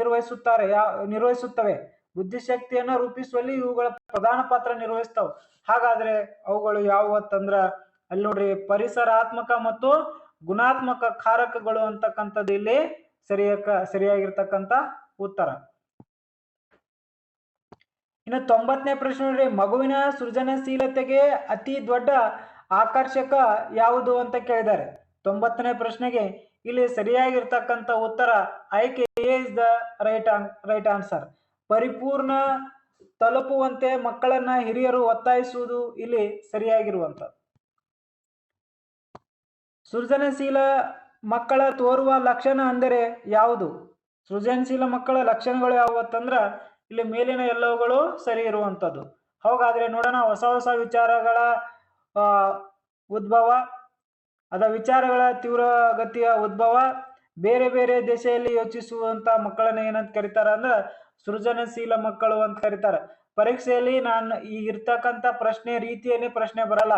ನಿರ್ವಹಿಸುತ್ತವೆ. ಬುದ್ಧಿಶಕ್ತಿಯನ್ನ ರೂಪಿಸುವಲ್ಲಿ ಇವುಗಳ ಪ್ರಧಾನ ಪಾತ್ರ ನಿರ್ವಹಿಸ್ತವೆ. ಹಾಗಾದ್ರೆ ಅವುಗಳು ಯಾವುವು ಅಂತಂದ್ರ ಅಲ್ಲಿ ನೋಡ್ರಿ ಪರಿಸರಾತ್ಮಕ ಮತ್ತು ಗುಣಾತ್ಮಕ ಕಾರಕಗಳು ಅಂತಕ್ಕಂಥದ್ದು ಇಲ್ಲಿ ಸರಿಯಾಗಿರ್ತಕ್ಕಂಥ ಉತ್ತರ. ಇನ್ನು 90ನೇ ಪ್ರಶ್ನೆ ನೋಡ್ರಿ, ಮಗುವಿನ ಸೃಜನಶೀಲತೆಗೆ ಅತಿ ದೊಡ್ಡ ಆಕರ್ಷಕ ಯಾವುದು ಅಂತ ಕೇಳಿದ್ದಾರೆ. 90ನೇ ಪ್ರಶ್ನೆಗೆ ಇಲ್ಲಿ ಸರಿಯಾಗಿರ್ತಕ್ಕಂಥ ಉತ್ತರ ಆಯ್ಕೆ A is the right answer. ಪರಿಪೂರ್ಣ ತಲುಪುವಂತೆ ಮಕ್ಕಳನ್ನ ಹಿರಿಯರು ಒತ್ತಾಯಿಸುವುದು ಇಲ್ಲಿ ಸರಿಯಾಗಿರುವಂತ. ಸೃಜನಶೀಲ ಮಕ್ಕಳ ತೋರುವ ಲಕ್ಷಣ ಅಂದರೆ ಯಾವುದು? ಸೃಜನಶೀಲ ಮಕ್ಕಳ ಲಕ್ಷಣಗಳು ಯಾವುವು ಅಂತಂದ್ರ ಇಲ್ಲಿ ಮೇಲಿನ ಎಲ್ಲವುಗಳು ಸರಿ ಇರುವಂತದ್ದು. ಹಾಗಾದ್ರೆ ನೋಡೋಣ, ಹೊಸ ಹೊಸ ವಿಚಾರಗಳ ಉದ್ಭವ, ವಿಚಾರಗಳ ತೀವ್ರಗತಿಯ ಉದ್ಭವ, ಬೇರೆ ಬೇರೆ ದಿಶೆಯಲ್ಲಿ ಯೋಚಿಸುವಂತ ಮಕ್ಕಳನ್ನ ಏನಂತ ಕರೀತಾರ ಅಂದ್ರ ಸೃಜನಶೀಲ ಮಕ್ಕಳು ಅಂತ ಕರೀತಾರೆ. ಪರೀಕ್ಷೆಯಲ್ಲಿ ನಾನು ಈಗ ಇರ್ತಕ್ಕಂಥ ಪ್ರಶ್ನೆ ರೀತಿಯನ್ನೇ ಪ್ರಶ್ನೆ ಬರಲ್ಲ.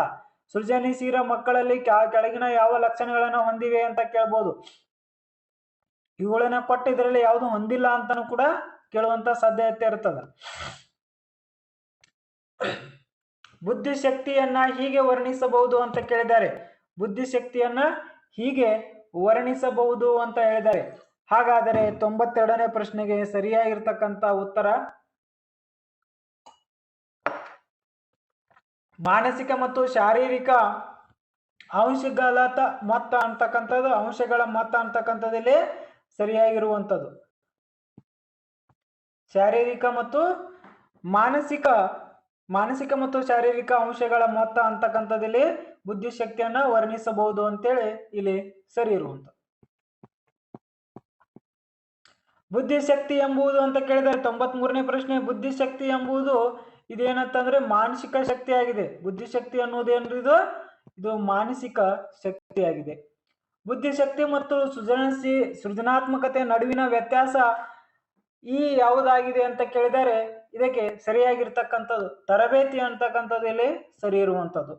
ಸೃಜನಶೀಲ ಮಕ್ಕಳಲ್ಲಿ ಕೆಳಗಿನ ಯಾವ ಲಕ್ಷಣಗಳನ್ನ ಹೊಂದಿವೆ ಅಂತ ಕೇಳ್ಬೋದು. ಇವುಗಳನ್ನ ಕೊಟ್ಟು ಇದರಲ್ಲಿ ಯಾವುದು ಹೊಂದಿಲ್ಲ ಅಂತಾನು ಕೂಡ ಕೇಳುವಂತ ಸಾಧ್ಯತೆ ಇರ್ತದೆ. ಬುದ್ಧಿಶಕ್ತಿಯನ್ನ ಹೀಗೆ ವರ್ಣಿಸಬಹುದು ಅಂತ ಕೇಳಿದ್ದಾರೆ. ಬುದ್ಧಿಶಕ್ತಿಯನ್ನ ಹೀಗೆ ವರ್ಣಿಸಬಹುದು ಅಂತ ಹೇಳಿದ್ದಾರೆ. ಹಾಗಾದರೆ 92ನೇ ಪ್ರಶ್ನೆಗೆ ಸರಿಯಾಗಿರ್ತಕ್ಕಂಥ ಉತ್ತರ ಮಾನಸಿಕ ಮತ್ತು ಶಾರೀರಿಕ ಅಂಶಗಳ ಮೊತ್ತ ಅಂತಕ್ಕಂಥದ್ದು, ಅಂಶಗಳ ಮೊತ್ತ ಅಂತಕ್ಕಂಥದ್ದಲ್ಲಿ ಸರಿಯಾಗಿರುವಂಥದ್ದು. ಶಾರೀರಿಕ ಮತ್ತು ಮಾನಸಿಕ ಮತ್ತು ಶಾರೀರಿಕ ಅಂಶಗಳ ಮೊತ್ತ ಅಂತಕ್ಕಂಥದ್ದಲ್ಲಿ ಬುದ್ಧಿಶಕ್ತಿಯನ್ನ ವರ್ಣಿಸಬಹುದು ಅಂತೇಳಿ ಇಲ್ಲಿ ಸರಿ ಇರುವಂತ. ಬುದ್ಧಿಶಕ್ತಿ ಎಂಬುದು ಅಂತ ಕೇಳಿದರೆ 93ನೇ ಪ್ರಶ್ನೆ, ಬುದ್ಧಿಶಕ್ತಿ ಎಂಬುದು ಇದೇನಂತಂದ್ರೆ ಮಾನಸಿಕ ಶಕ್ತಿ ಆಗಿದೆ. ಬುದ್ಧಿಶಕ್ತಿ ಅನ್ನೋದೇನ್ರಿ ಇದು ಮಾನಸಿಕ ಶಕ್ತಿಯಾಗಿದೆ. ಬುದ್ಧಿಶಕ್ತಿ ಮತ್ತು ಸೃಜನಾತ್ಮಕತೆ ನಡುವಿನ ವ್ಯತ್ಯಾಸ ಯಾವುದಾಗಿದೆ ಅಂತ ಕೇಳಿದರೆ ಇದಕ್ಕೆ ಸರಿಯಾಗಿರ್ತಕ್ಕಂಥದ್ದು ತರಬೇತಿ ಅಂತಕ್ಕಂಥದ್ದು ಇಲ್ಲಿ ಸರಿ ಇರುವಂಥದ್ದು.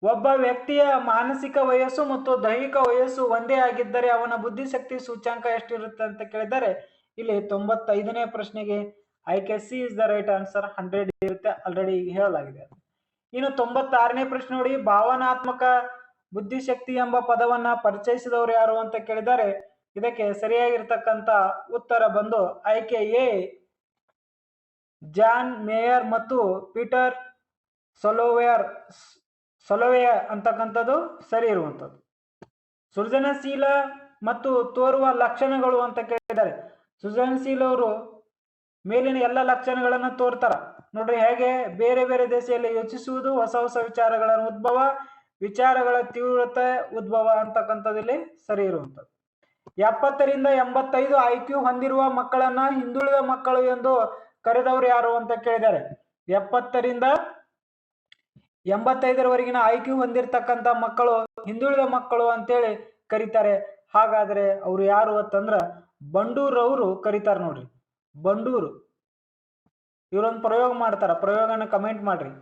ಒಬ್ಬ ವ್ಯಕ್ತಿಯ ಮಾನಸಿಕ ವಯಸ್ಸು ಮತ್ತು ದೈಹಿಕ ವಯಸ್ಸು ಒಂದೇ ಆಗಿದ್ದರೆ ಅವನ ಬುದ್ಧಿಶಕ್ತಿ ಸೂಚ್ಯಾಂಕ ಎಷ್ಟಿರುತ್ತೆ ಅಂತ ಕೇಳಿದರೆ ಇಲ್ಲಿ 95ನೇ ಪ್ರಶ್ನೆಗೆ ಆಯ್ಕೆ C is the right answer. 100 ಇರುತ್ತೆ, ಆಲ್ರೆಡಿ ಹೇಳಲಾಗಿದೆ. ಇನ್ನು 96ನೇ ಪ್ರಶ್ನೆ ನೋಡಿ, ಭಾವನಾತ್ಮಕ ಬುದ್ಧಿಶಕ್ತಿ ಎಂಬ ಪದವನ್ನ ಪರಿಚಯಿಸಿದವರು ಯಾರು ಅಂತ ಕೇಳಿದರೆ ಇದಕ್ಕೆ ಸರಿಯಾಗಿರ್ತಕ್ಕಂಥ ಉತ್ತರ ಬಂದು ಆಯ್ಕೆ ಎ ಜಾನ್ ಮೇಯರ್ ಮತ್ತು ಪೀಟರ್ ಸೊಲೋವೆಯ ಅಂತಕ್ಕಂಥದ್ದು ಸರಿ ಇರುವಂಥದ್ದು. ಸೃಜನಶೀಲ ಮತ್ತು ತೋರುವ ಲಕ್ಷಣಗಳು ಅಂತ ಕೇಳಿದ್ದಾರೆ. ಸೃಜನಶೀಲವರು ಮೇಲಿನ ಎಲ್ಲ ಲಕ್ಷಣಗಳನ್ನು ತೋರ್ತಾರ ನೋಡ್ರಿ. ಹೇಗೆ ಬೇರೆ ಬೇರೆ ದೇಶದಲ್ಲಿ ಯೋಚಿಸುವುದು, ಹೊಸ ಹೊಸ ವಿಚಾರಗಳ ಉದ್ಭವ, ವಿಚಾರಗಳ ತೀವ್ರತೆ ಉದ್ಭವ ಅಂತಕ್ಕಂಥದ್ದಲ್ಲಿ ಸರಿ ಇರುವಂಥದ್ದು. 70ರಿಂದ 85 IQ ಹೊಂದಿರುವ ಮಕ್ಕಳನ್ನ ಹಿಂದುಳಿದ ಮಕ್ಕಳು ಎಂದು ಕರೆದವರು ಯಾರು ಅಂತ ಕೇಳಿದ್ದಾರೆ. 70ರಿಂದ 85ರವರೆಗಿನ IQ ಹೊಂದಿರತಕ್ಕಂಥ ಮಕ್ಕಳು ಹಿಂದುಳಿದ ಮಕ್ಕಳು ಅಂತೇಳಿ ಕರೀತಾರೆ. ಹಾಗಾದ್ರೆ ಅವರು ಯಾರು ಅಂತಂದ್ರ ಬಂಡೂರ್ ಅವರು ಕರೀತಾರೆ ನೋಡ್ರಿ. ಬಂಡೂರು ಇವರೊಂದು ಪ್ರಯೋಗ ಮಾಡ್ತಾರ, ಪ್ರಯೋಗನ ಕಮೆಂಟ್ ಮಾಡ್ರಿ.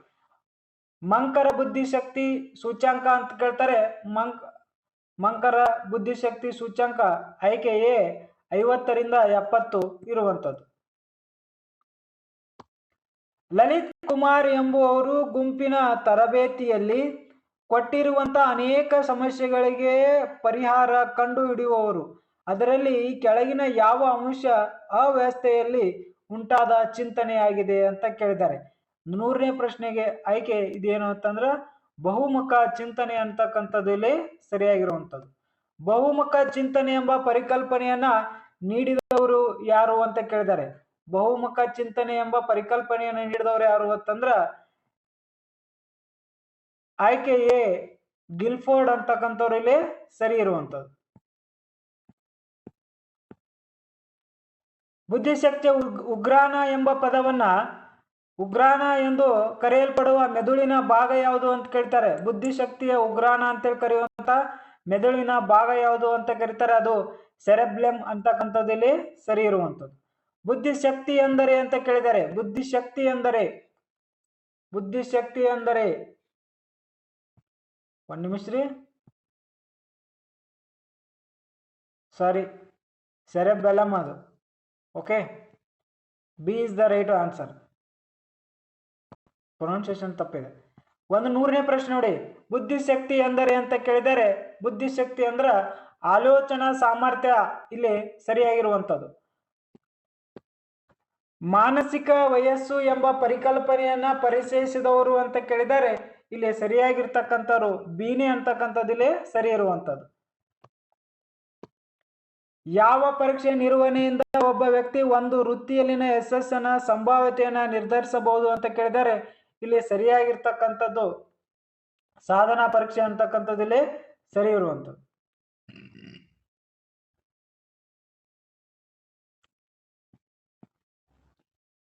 ಮಂಕರ ಬುದ್ಧಿಶಕ್ತಿ ಸೂಚ್ಯಾಂಕ ಅಂತ ಕೇಳ್ತಾರೆ. ಮಂಕರ ಬುದ್ಧಿಶಕ್ತಿ ಸೂಚ್ಯಾಂಕ ಆಯ್ಕೆ ಎ 50ರಿಂದ 70 ಇರುವಂಥದ್ದು. ಲಲಿತ್ ಕುಮಾರ್ ಎಂಬುವವರು ಗುಂಪಿನ ತರಬೇತಿಯಲ್ಲಿ ಕೊಟ್ಟಿರುವಂತಹ ಅನೇಕ ಸಮಸ್ಯೆಗಳಿಗೆ ಪರಿಹಾರ ಕಂಡು ಹಿಡಿಯುವವರು. ಅದರಲ್ಲಿ ಈ ಕೆಳಗಿನ ಯಾವ ಅಂಶ ಅವ್ಯವಸ್ಥೆಯಲ್ಲಿ ಉಂಟಾದ ಚಿಂತನೆಯಾಗಿದೆ ಅಂತ ಕೇಳಿದ್ದಾರೆ. 100ನೇ ಪ್ರಶ್ನೆಗೆ ಆಯ್ಕೆ ಇದೇನು ಅಂತಂದ್ರ ಬಹುಮುಖ ಚಿಂತನೆ ಅಂತಕ್ಕಂಥದ್ದಲ್ಲಿ ಸರಿಯಾಗಿರುವಂಥದ್ದು. ಬಹುಮುಖ ಚಿಂತನೆ ಎಂಬ ಪರಿಕಲ್ಪನೆಯನ್ನ ನೀಡಿದವರು ಯಾರು ಅಂತ ಕೇಳಿದ್ದಾರೆ. ಬಹುಮುಖ ಚಿಂತನೆ ಎಂಬ ಪರಿಕಲ್ಪನೆಯನ್ನು ನೀಡಿದವರು ಯಾರು ಅಂತಂದ್ರ ಆಯ್ಕೆ ಎ ಗಿಲ್ಫೋರ್ಡ್ ಅಂತಕ್ಕಂಥವ್ರು ಇಲ್ಲಿ ಸರಿ ಇರುವಂಥದ್ದು. ಬುದ್ಧಿಶಕ್ತಿಯ ಉಗ್ರಾಣ ಎಂಬ ಪದವನ್ನ ಉಗ್ರಾಣ ಎಂದು ಕರೆಯಲ್ಪಡುವ ಮೆದುಳಿನ ಭಾಗ ಯಾವುದು ಅಂತ ಕೇಳ್ತಾರೆ. ಬುದ್ಧಿಶಕ್ತಿಯ ಉಗ್ರಾಣ ಅಂತೇಳಿ ಕರೆಯುವಂತ ಮೆದುಳಿನ ಭಾಗ ಯಾವುದು ಅಂತ ಕರೀತಾರೆ, ಅದು ಸೆರೆಬ್ಲೆಮ್ ಅಂತಕ್ಕಂಥದ್ದಲ್ಲಿ ಸರಿ ಇರುವಂಥದ್ದು. ಬುದ್ಧಿಶಕ್ತಿ ಎಂದರೆ ಅಂತ ಕೇಳಿದ್ದಾರೆ. ಬುದ್ಧಿಶಕ್ತಿ ಎಂದರೆ ಒಂದು ನಿಮಿಷ ರೀ, ಸಾರಿ, ಸೆರೆಬೆಲಮ್ ಅದು. Okay, B is the right answer. Pronunciation ತಪ್ಪಿದೆ. 100ನೇ ಪ್ರಶ್ನೆ ನೋಡಿ, ಬುದ್ಧಿಶಕ್ತಿ ಎಂದರೆ ಅಂತ ಕೇಳಿದರೆ ಬುದ್ಧಿಶಕ್ತಿ ಅಂದ್ರ ಆಲೋಚನಾ ಸಾಮರ್ಥ್ಯ ಇಲ್ಲಿ ಸರಿಯಾಗಿರುವಂಥದ್ದು. ಮಾನಸಿಕ ವಯಸ್ಸು ಎಂಬ ಪರಿಕಲ್ಪನೆಯನ್ನ ಪರಿಚಯಿಸಿದವರು ಅಂತ ಕೇಳಿದರೆ ಇಲ್ಲಿ ಸರಿಯಾಗಿರ್ತಕ್ಕಂಥವ್ರು ಬೀನೆ ಅಂತಕ್ಕಂಥದ್ದಿಲ್ಲಿ ಸರಿ ಇರುವಂಥದ್ದು. ಯಾವ ಪರೀಕ್ಷೆ ನಿರ್ವಹಣೆಯಿಂದ ಒಬ್ಬ ವ್ಯಕ್ತಿ ಒಂದು ವೃತ್ತಿಯಲ್ಲಿನ ಯಶಸ್ಸನ್ನ ಸಂಭಾವ್ಯತೆಯನ್ನ ನಿರ್ಧರಿಸಬಹುದು ಅಂತ ಕೇಳಿದರೆ ಇಲ್ಲಿ ಸರಿಯಾಗಿರ್ತಕ್ಕಂಥದ್ದು ಸಾಧನಾ ಪರೀಕ್ಷೆ ಅಂತಕ್ಕಂಥದ್ದಿಲ್ಲಿ ಸರಿ ಇರುವಂಥದ್ದು.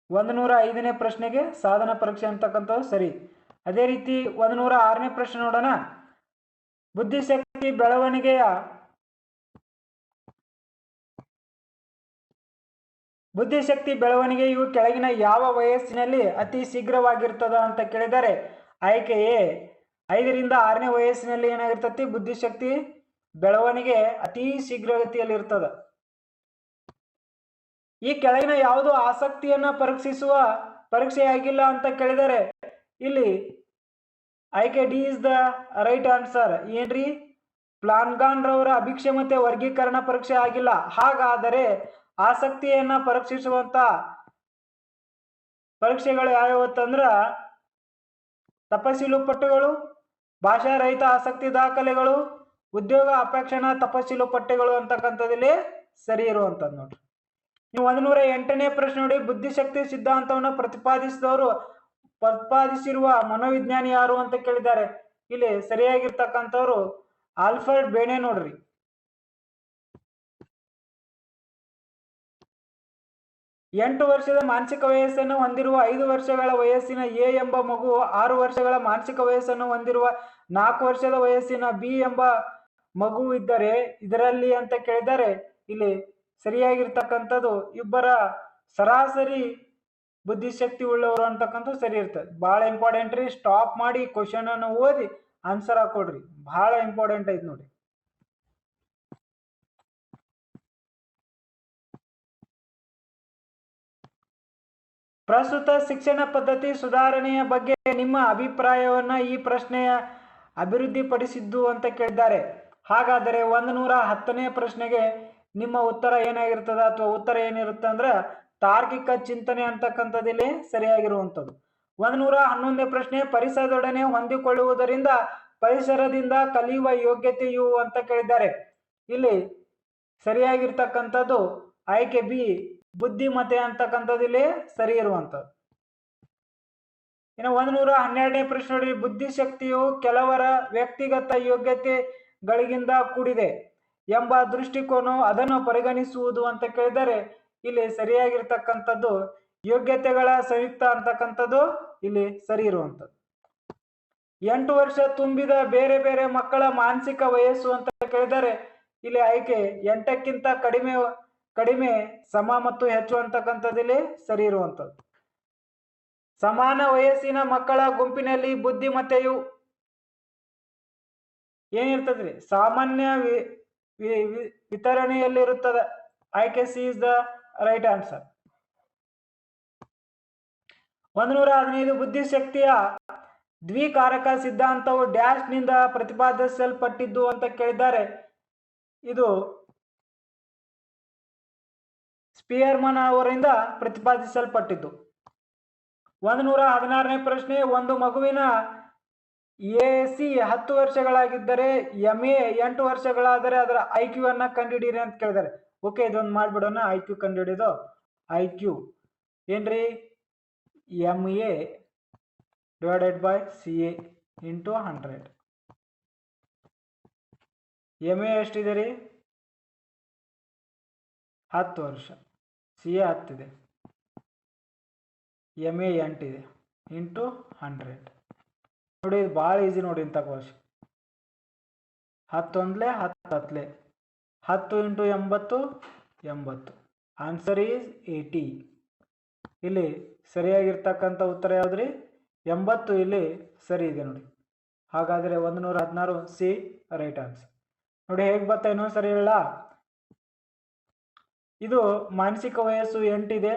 105ನೇ ಪ್ರಶ್ನೆಗೆ ಸಾಧನ ಪರೀಕ್ಷೆ ಅಂತಕ್ಕಂಥದ್ದು ಸರಿ. ಅದೇ ರೀತಿ 106ನೇ ಪ್ರಶ್ನೆ ನೋಡೋಣ. ಬುದ್ಧಿಶಕ್ತಿ ಬೆಳವಣಿಗೆಯು ಕೆಳಗಿನ ಯಾವ ವಯಸ್ಸಿನಲ್ಲಿ ಅತಿ ಶೀಘ್ರವಾಗಿರ್ತದ ಅಂತ ಕೇಳಿದರೆ ಆಯ್ಕೆ ಎ 5ರಿಂದ 6ನೇ ವಯಸ್ಸಿನಲ್ಲಿ ಏನಾಗಿರ್ತತಿ ಬುದ್ಧಿಶಕ್ತಿ ಬೆಳವಣಿಗೆ ಅತಿ ಶೀಘ್ರಗತಿಯಲ್ಲಿ ಇರ್ತದ. ಈ ಕೆಳಗಿನ ಯಾವುದು ಆಸಕ್ತಿಯನ್ನ ಪರೀಕ್ಷಿಸುವ ಪರೀಕ್ಷೆಯಾಗಿಲ್ಲ ಅಂತ ಕೇಳಿದರೆ ಇಲ್ಲಿ ಆಯ್ಕೆ D is the right answer. ಏನ್ರಿ, ಪ್ಲಾನ್ಗಾನ್ ರವರ ಅಭಿಕ್ಷಮತೆ ವರ್ಗೀಕರಣ ಪರೀಕ್ಷೆ ಆಗಿಲ್ಲ. ಹಾಗಾದರೆ ಆಸಕ್ತಿಯನ್ನ ಪರೀಕ್ಷಿಸುವಂತ ಪರೀಕ್ಷೆಗಳು ಯಾವ್ಯಾವ ಅಂತಂದ್ರ ತಪಶೀಲು ಪಟ್ಟುಗಳು, ಭಾಷಾ ರಹಿತ ಆಸಕ್ತಿ ದಾಖಲೆಗಳು, ಉದ್ಯೋಗ ಅಪೇಕ್ಷಣಾ ತಪಶೀಲು ಪಠ್ಯಗಳು ಅಂತಕ್ಕಂಥದ್ದಲ್ಲಿ ಸರಿ ಇರುವಂಥದ್ದು ನೋಡ್ರಿ. ನೀವು 108ನೇ ಪ್ರಶ್ನೆ ನೋಡಿ, ಬುದ್ಧಿಶಕ್ತಿ ಸಿದ್ಧಾಂತವನ್ನು ಪ್ರತಿಪಾದಿಸಿರುವ ಮನೋವಿಜ್ಞಾನಿ ಯಾರು ಅಂತ ಕೇಳಿದ್ದಾರೆ. ಇಲ್ಲಿ ಸರಿಯಾಗಿರ್ತಕ್ಕಂಥವ್ರು ಆಲ್ಫರ್ಡ್ ಬೇನೆ ನೋಡ್ರಿ. ಎಂಟು ವರ್ಷದ ಮಾನಸಿಕ ವಯಸ್ಸನ್ನು ಹೊಂದಿರುವ 5 ವರ್ಷಗಳ ವಯಸ್ಸಿನ ಎ ಎಂಬ ಮಗು 6 ವರ್ಷಗಳ ಮಾನಸಿಕ ವಯಸ್ಸನ್ನು ಹೊಂದಿರುವ 4 ವರ್ಷದ ವಯಸ್ಸಿನ ಬಿ ಎಂಬ ಮಗು ಇದ್ದರೆ ಇದರಲ್ಲಿ ಅಂತ ಕೇಳಿದರೆ ಇಲ್ಲಿ ಸರಿಯಾಗಿರ್ತಕ್ಕಂಥದ್ದು ಇಬ್ಬರ ಸರಾಸರಿ ಬುದ್ಧಿಶಕ್ತಿ ಉಳ್ಳವರು ಅಂತಕ್ಕಂಥದ್ದು ಸರಿ ಇರ್ತದೆ. ಬಹಳ ಇಂಪಾರ್ಟೆಂಟ್ ರೀ. ಸ್ಟಾಪ್ ಮಾಡಿ ಕ್ವಶನ್ ಅನ್ನು ಓದಿ ಆನ್ಸರ್ ಹಾಕೊಡ್ರಿ. ಬಹಳ ಇಂಪಾರ್ಟೆಂಟ್ ಐತಿ ನೋಡಿ. ಪ್ರಸ್ತುತ ಶಿಕ್ಷಣ ಪದ್ಧತಿ ಸುಧಾರಣೆಯ ಬಗ್ಗೆ ನಿಮ್ಮ ಅಭಿಪ್ರಾಯವನ್ನ ಈ ಪ್ರಶ್ನೆಯ ಅಭಿವೃದ್ಧಿಪಡಿಸಿದ್ದು ಅಂತ ಕೇಳಿದ್ದಾರೆ. ಹಾಗಾದರೆ 110ನೇ ಪ್ರಶ್ನೆಗೆ ನಿಮ್ಮ ಉತ್ತರ ಏನಾಗಿರ್ತದ ಅಥವಾ ಉತ್ತರ ಏನಿರುತ್ತೆ ಅಂದ್ರೆ ತಾರ್ಕಿಕ ಚಿಂತನೆ ಅಂತಕ್ಕಂಥದ್ದಲ್ಲಿ ಸರಿಯಾಗಿರುವಂಥದ್ದು. 111ನೇ ಪ್ರಶ್ನೆ, ಪರಿಸರದೊಡನೆ ಹೊಂದಿಕೊಳ್ಳುವುದರಿಂದ ಪರಿಸರದಿಂದ ಕಲಿಯುವ ಯೋಗ್ಯತೆಯು ಅಂತ ಕೇಳಿದ್ದಾರೆ. ಇಲ್ಲಿ ಸರಿಯಾಗಿರ್ತಕ್ಕಂಥದ್ದು ಆಯ್ಕೆ ಬಿ, ಬುದ್ಧಿಮತ್ತೆ ಅಂತಕ್ಕಂಥದ್ದಲ್ಲಿ ಸರಿ ಇರುವಂಥದ್ದು. ಇನ್ನು 112ನೇ ಪ್ರಶ್ನೆ ನೋಡಿ, ಬುದ್ಧಿಶಕ್ತಿಯು ಕೆಲವರ ವ್ಯಕ್ತಿಗತ ಯೋಗ್ಯತೆಗಳಿಂದ ಕೂಡಿದೆ ಎಂಬ ದೃಷ್ಟಿಕೋನ ಅದನ್ನು ಪರಿಗಣಿಸುವುದು ಅಂತ ಕೇಳಿದರೆ ಇಲ್ಲಿ ಸರಿಯಾಗಿರ್ತಕ್ಕಂಥದ್ದು ಯೋಗ್ಯತೆಗಳ ಸಂಯುಕ್ತ ಅಂತಕ್ಕಂಥದ್ದು ಇಲ್ಲಿ ಸರಿ ಇರುವಂಥದ್ದು. 8 ವರ್ಷ ತುಂಬಿದ ಬೇರೆ ಬೇರೆ ಮಕ್ಕಳ ಮಾನಸಿಕ ವಯಸ್ಸು ಅಂತ ಕೇಳಿದರೆ ಇಲ್ಲಿ ಆಯ್ಕೆ 8ಕ್ಕಿಂತ ಕಡಿಮೆ, ಸಮ ಮತ್ತು ಹೆಚ್ಚು ಅಂತಕ್ಕಂಥದ್ದಲ್ಲಿ ಸರಿ ಇರುವಂಥದ್ದು. ಸಮಾನ ವಯಸ್ಸಿನ ಮಕ್ಕಳ ಗುಂಪಿನಲ್ಲಿ ಬುದ್ಧಿಮತ್ತೆಯು ಏನಿರ್ತದ್ರಿ? ಸಾಮಾನ್ಯ ವಿತರಣೆಯಲ್ಲಿರುತ್ತದೆ. ಆಯ್ಕೆ C is the right answer. 115, ಬುದ್ಧಿಶಕ್ತಿಯ ದ್ವಿಕಾರಕ ಸಿದ್ಧಾಂತವು ಡ್ಯಾಶ್ ನಿಂದ ಪ್ರತಿಪಾದಿಸಲ್ಪಟ್ಟಿದ್ದು ಅಂತ ಕೇಳಿದ್ದಾರೆ. ಇದು ಸ್ಪಿಯರ್ಮನ್ ಅವರಿಂದ ಪ್ರತಿಪಾದಿಸಲ್ಪಟ್ಟಿದ್ದು. 116ನೇ ಪ್ರಶ್ನೆ, ಒಂದು ಮಗುವಿನ AC 10 ವರ್ಷಗಳಾಗಿದ್ದರೆ MA 8 ವರ್ಷಗಳಾದರೆ ಅದರ IQ ಅನ್ನ ಕಂಡುಹಿಡಿಯಿರಿ ಅಂತ ಕೇಳಿದ್ದಾರೆ. ಓಕೆ, ಇದೊಂದು ಮಾಡ್ಬಿಡೋಣ. IQ ಕಂಡುಹಿಡಿಯೋದು. IQ ಏನ್ರಿ? MA divided by CA into 100. MA ಎಷ್ಟಿದೆ ರೀ? 10 ವರ್ಷ. CA 10 ಇದೆ. MA 8 ಇದೆ ಇಂಟು 100. ನೋಡಿ, ಇದು ಭಾಳ ಈಸಿ ನೋಡಿ. ಇಂಥ ಕ್ವಶನ್ 10 ಒಂದ್ಲೆ 10 ಹತ್ಲೆ 10 ಇಂಟು 80 80. Answer is 80. ಇಲ್ಲಿ ಸರಿಯಾಗಿರ್ತಕ್ಕಂಥ ಉತ್ತರ ಯಾವ್ದ್ರಿ? 80 ಇಲ್ಲಿ ಸರಿ ಇದೆ ನೋಡಿ. ಹಾಗಾದರೆ 116 ಸಿ ರೈಟ್ ಆನ್ಸರ್. ನೋಡಿ ಹೇಗೆ ಬರ್ತಾ ಇನ್ನೊಂದು ಸರಿ ಹೇಳ. ಇದು ಮಾನಸಿಕ ವಯಸ್ಸು 8 ಇದೆ.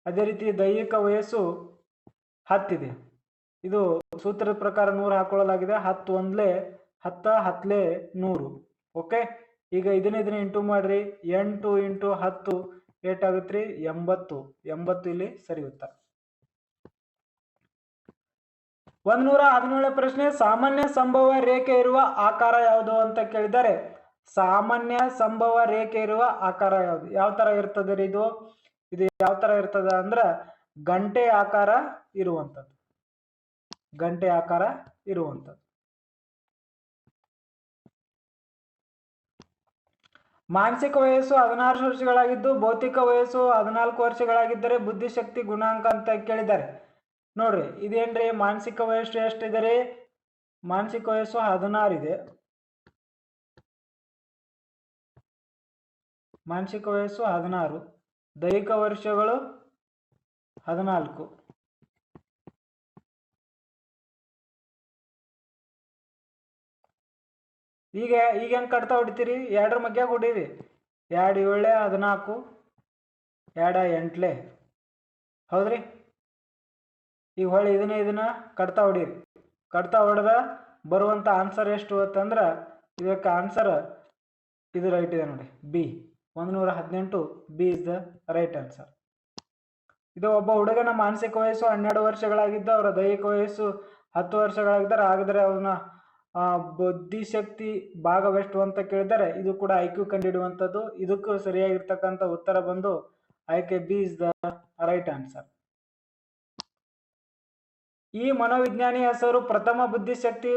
ಅದೇ ರೀತಿ ದೈಹಿಕ ವಯಸ್ಸು 10 ಇದೆ. ಇದು ಸೂತ್ರದ ಪ್ರಕಾರ 100 ಹಾಕೊಳ್ಳಲಾಗಿದೆ. 10 ಒಂದ್ಲೆ 10 ಹತ್ಲೆ 100. ಓಕೆ, ಈಗ ಇದನ್ನ ಇಂಟು ಮಾಡ್ರಿ. 8 ಇಂಟು 10 ಏಟಾಗುತ್ತೆ 80. 80 ಇಲ್ಲಿ ಸರಿ ಉತ್ತರ. 117ನೇ ಪ್ರಶ್ನೆ, ಸಾಮಾನ್ಯ ಸಂಭವ ರೇಖೆ ಇರುವ ಆಕಾರ ಯಾವುದು ಅಂತ ಕೇಳಿದ್ದಾರೆ. ಸಾಮಾನ್ಯ ಸಂಭವ ರೇಖೆ ಇರುವ ಆಕಾರ ಯಾವುದು? ಯಾವ ತರ ಇರ್ತದೆ ರೀ ಇದು? ಇದು ಯಾವ ತರ ಇರ್ತದ ಅಂದ್ರ ಗಂಟೆ ಆಕಾರ ಇರುವಂಥದ್ದು. ಗಂಟೆ ಆಕಾರ ಇರುವಂಥದ್ದು. ಮಾನಸಿಕ ವಯಸ್ಸು 16 ವರ್ಷಗಳಾಗಿದ್ದು ಭೌತಿಕ ವಯಸ್ಸು 14 ವರ್ಷಗಳಾಗಿದ್ದರೆ ಬುದ್ಧಿಶಕ್ತಿ ಗುಣಾಂಕ ಅಂತ ಕೇಳಿದ್ದಾರೆ. ನೋಡ್ರಿ, ಇದೇನ್ರಿ? ಮಾನಸಿಕ ವಯಸ್ಸು ಎಷ್ಟಿದೆ ರೀ? ಮಾನಸಿಕ ವಯಸ್ಸು 16 ಇದೆ. ಮಾನಸಿಕ ವಯಸ್ಸು 16, ದೈಹಿಕ ವರ್ಷಗಳು 14. ಈಗ ಹೆಂಗೆ ಕಟ್ತಾ ಹೊಡಿತೀರಿ? 2ರ ಮಧ್ಯ ಹೊಡೀರಿ. 2 7 14, 2 8. ಹೌದ್ರಿ? ಈಗ ಹೊಳ್ಳಿ ಇದನ್ನ ಕಟ್ತಾ ಹೊಡೀರಿ. ಕಟ್ತಾ ಹೊಡೆದ ಬರುವಂಥ ಆನ್ಸರ್ ಎಷ್ಟು ಅಂತಂದ್ರೆ ಇದಕ್ಕೆ ಆನ್ಸರ್ ಇದು ರೈಟ್ ಇದೆ ನೋಡಿ, B. 118 B is the right answer. ಇದು ಒಬ್ಬ ಹುಡುಗನ ಮಾನಸಿಕ ವಯಸ್ಸು 12 ವರ್ಷಗಳಾಗಿದ್ದು ಅವರ ದೈಹಿಕ ವಯಸ್ಸು 10 ವರ್ಷಗಳಾಗಿದ್ದಾರೆ. ಹಾಗಾದರೆ ಬುದ್ಧಿಶಕ್ತಿ ಭಾಗವೆಷ್ಟು ಅಂತ ಕೇಳಿದರೆ ಇದು ಕೂಡ IQ ಕಂಡುಹಿಡುವಂಥದ್ದು. ಇದಕ್ಕೂ ಸರಿಯಾಗಿರ್ತಕ್ಕಂಥ ಉತ್ತರ ಬಂದು ಆಯ್ಕೆ B is the right answer. ಈ ಮನೋವಿಜ್ಞಾನಿ ಹೆಸರು ಪ್ರಥಮ ಬುದ್ಧಿಶಕ್ತಿ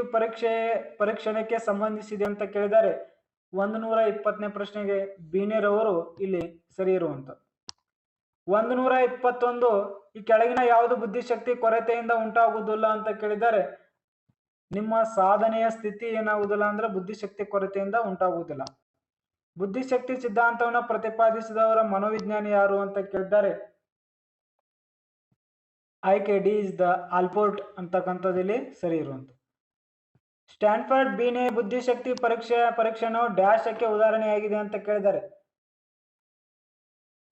ಪರೀಕ್ಷಣಕ್ಕೆ ಸಂಬಂಧಿಸಿದೆ ಅಂತ ಕೇಳಿದರೆ 120ನೇ ಪ್ರಶ್ನೆಗೆ ಬೀನೆರವರು ಇಲ್ಲಿ ಸರಿ ಇರುವಂಥದ್ದು. 121 ಈ ಕೆಳಗಿನ ಯಾವುದು ಬುದ್ಧಿಶಕ್ತಿ ಕೊರತೆಯಿಂದ ಉಂಟಾಗುವುದಿಲ್ಲ ಅಂತ ಕೇಳಿದರೆ ನಿಮ್ಮ ಸಾಧನೆಯ ಸ್ಥಿತಿ ಏನಾಗುವುದಿಲ್ಲ ಅಂದ್ರೆ ಬುದ್ಧಿಶಕ್ತಿ ಕೊರತೆಯಿಂದ ಉಂಟಾಗುವುದಿಲ್ಲ. ಬುದ್ಧಿಶಕ್ತಿ ಸಿದ್ಧಾಂತವನ್ನು ಪ್ರತಿಪಾದಿಸಿದವರ ಮನೋವಿಜ್ಞಾನಿ ಯಾರು ಅಂತ ಕೇಳಿದ್ದಾರೆ ಆಯ್ಕೆ ಡಿ ಇಸ್ ದ ಆಲ್ಪೋರ್ಟ್ ಅಂತಕ್ಕಂಥದ್ದಲ್ಲಿ ಸರಿ ಇರುವಂಥದ್ದು. ಸ್ಟ್ಯಾನ್ಫರ್ಡ್ ಬೀನೆ ಬುದ್ಧಿಶಕ್ತಿ ಪರೀಕ್ಷೆಯನ್ನು ಡ್ಯಾಶಕ್ಕೆ ಉದಾಹರಣೆಯಾಗಿದೆ ಅಂತ ಕೇಳಿದ್ದಾರೆ.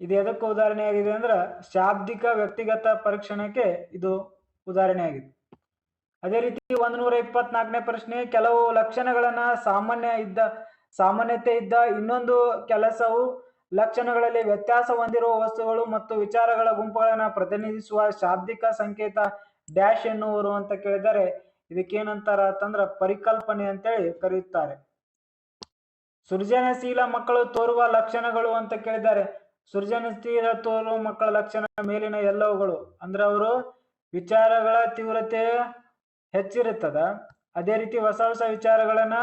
ಇದು ಎದಕ್ಕೆ ಉದಾಹರಣೆಯಾಗಿದೆ ಅಂದ್ರೆ ಶಾಬ್ದಿಕ ವ್ಯಕ್ತಿಗತ ಪರೀಕ್ಷಣಕ್ಕೆ ಇದು ಉದಾಹರಣೆಯಾಗಿದೆ. ಅದೇ ರೀತಿ 124ನೇ ಪ್ರಶ್ನೆ, ಕೆಲವು ಲಕ್ಷಣಗಳನ್ನ ಸಾಮಾನ್ಯತೆ ಇದ್ದ ಇನ್ನೊಂದು ಕೆಲಸವು ಲಕ್ಷಣಗಳಲ್ಲಿ ವ್ಯತ್ಯಾಸ ಹೊಂದಿರುವ ವಸ್ತುಗಳು ಮತ್ತು ವಿಚಾರಗಳ ಗುಂಪುಗಳನ್ನು ಪ್ರತಿನಿಧಿಸುವ ಶಾಬ್ದಿಕ ಸಂಕೇತ ಡ್ಯಾಶ್ ಎನ್ನುವರು ಅಂತ ಕೇಳಿದರೆ ಇದಕ್ಕೇನಂತಾರ ಅಂತಂದ್ರೆ ಪರಿಕಲ್ಪನೆ ಅಂತೇಳಿ ಕರೆಯುತ್ತಾರೆ. ಸೃಜನಶೀಲ ಮಕ್ಕಳು ತೋರುವ ಲಕ್ಷಣಗಳು ಅಂತ ಕೇಳಿದ್ದಾರೆ. ಸೃಜನಶೀಲ ತೋರುವ ಮಕ್ಕಳ ಲಕ್ಷಣ ಮೇಲಿನ ಎಲ್ಲವುಗಳು ಅಂದ್ರೆ ಅವರು ವಿಚಾರಗಳ ತೀವ್ರತೆ ಹೆಚ್ಚಿರುತ್ತದ. ಅದೇ ರೀತಿ ಹೊಸ ಹೊಸ ವಿಚಾರಗಳನ್ನ